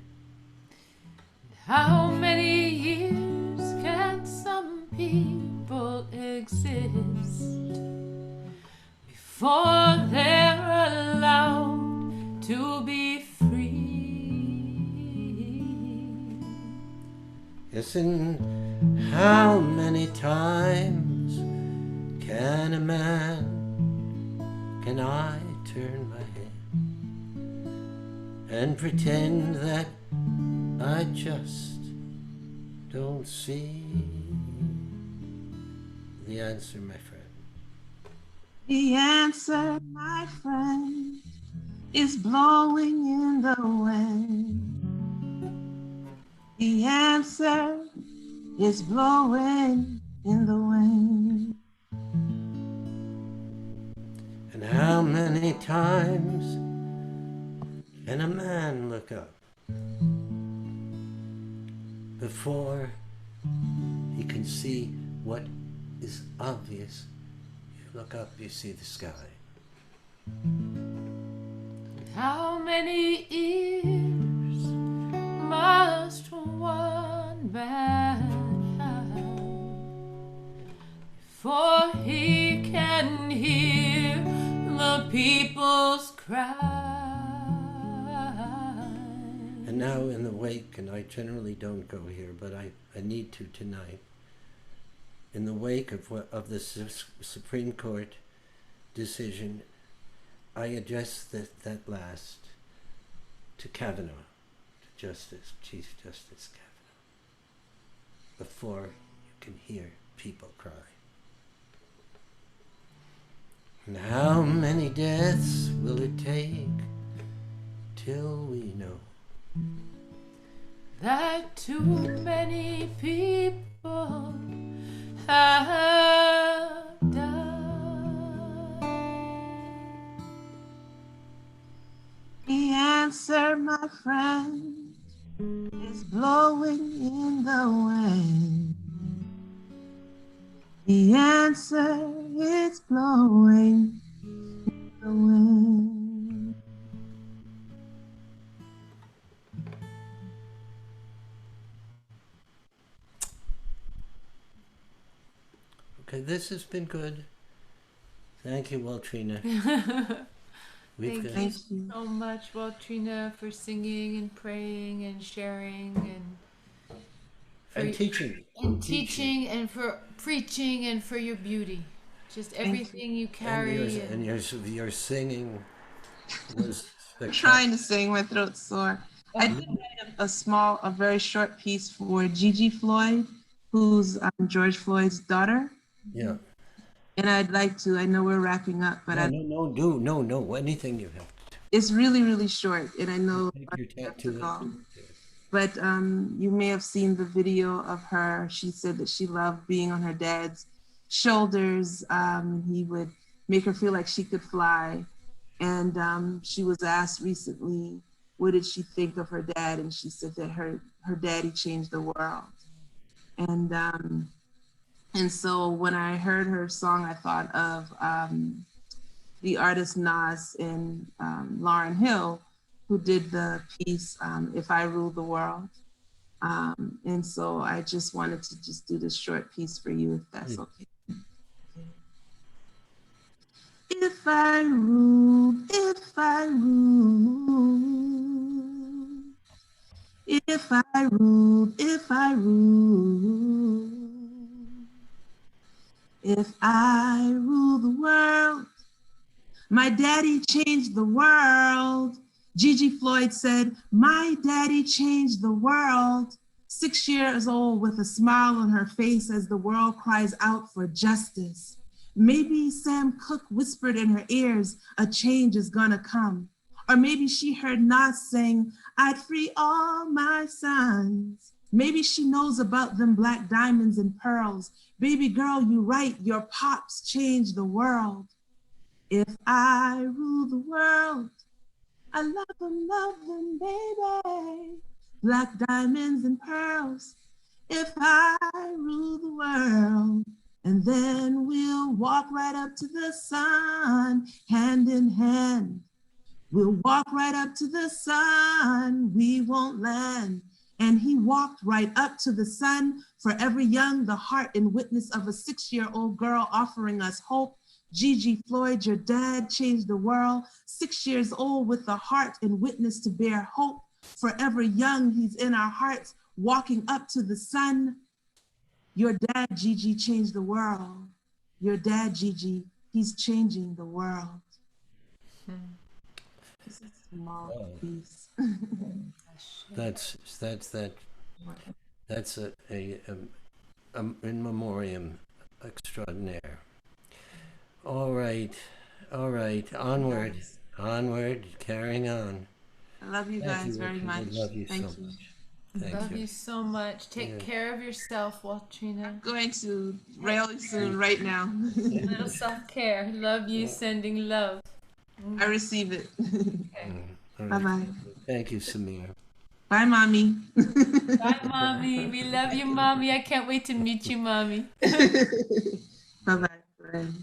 How many years can some people exist before they're allowed to be free? Yes, and how many times can I turn my head and pretend that I just don't see? The answer, my friend. The answer, my friend, is blowing in the wind. The answer is blowing in the wind. And how many times can a man look up before he can see what is obvious? You look up, you see the sky. How many ears must one man have before he can hear the people's cry? And now in the wake, and I generally don't go here, but I need to tonight, in the wake of the Supreme Court decision, I address that last to Kavanaugh, to Chief Justice Kavanaugh, before you can hear people cry. And how many deaths will it take till we know That too many people have died? The answer, my friend, is blowing in the wind. The answer is blowing in the wind. Okay, this has been good. Thank you, Waltrina. Thank you Thank you. so much, Waltrina, for singing and praying and sharing And teaching. And teaching and for preaching and for your beauty. Just everything you carry. And your singing was I'm trying to sing, my throat's sore. I did write a very short piece for Gigi Floyd, who's George Floyd's daughter. Yeah. And I'd like to, I know we're wrapping up, but No, anything you have. it's really, really short, and I know Take I your have to tattoo. go. But you may have seen the video of her. She said that she loved being on her dad's shoulders. He would make her feel like she could fly. And she was asked recently, what did she think of her dad? And she said that her daddy changed the world. And so when I heard her song, I thought of the artist Nas and Lauryn Hill, who did the piece, If I Rule the World. And so I just wanted to just do this short piece for you, if that's okay. If I rule, if I rule, if I rule, if I rule, if I rule the world. My daddy changed the world. Gigi Floyd said, my daddy changed the world. 6 years old with a smile on her face as the world cries out for justice. Maybe Sam Cooke whispered in her ears, a change is gonna come. Or maybe she heard Nas sing, I'd free all my sons. Maybe she knows about them black diamonds and pearls. Baby girl, you right, your pops changed the world. If I rule the world, I love them, baby. Black diamonds and pearls. If I rule the world, and then we'll walk right up to the sun, hand in hand. We'll walk right up to the sun, we won't land. And he walked right up to the sun, forever young, the heart and witness of a 6-year-old girl offering us hope. Gigi Floyd, your dad changed the world. 6 years old with the heart and witness to bear hope. Forever young, he's in our hearts, walking up to the sun. Your dad, Gigi, changed the world. Your dad, Gigi, he's changing the world. This is a small piece. That's a in memoriam extraordinaire. All right, onward, carrying on. I love you guys very much. I love you Thank so you. much. Thank Love you. you so much. Take care of yourself, Waltrina. I'm going to really soon, right now. Little self-care. Love you, sending love. I receive it. All right. Bye-bye. Thank you, Samir. Bye, Mommy. Bye, Mommy. We love you, Mommy. I can't wait to meet you, Mommy. Bye-bye, friend.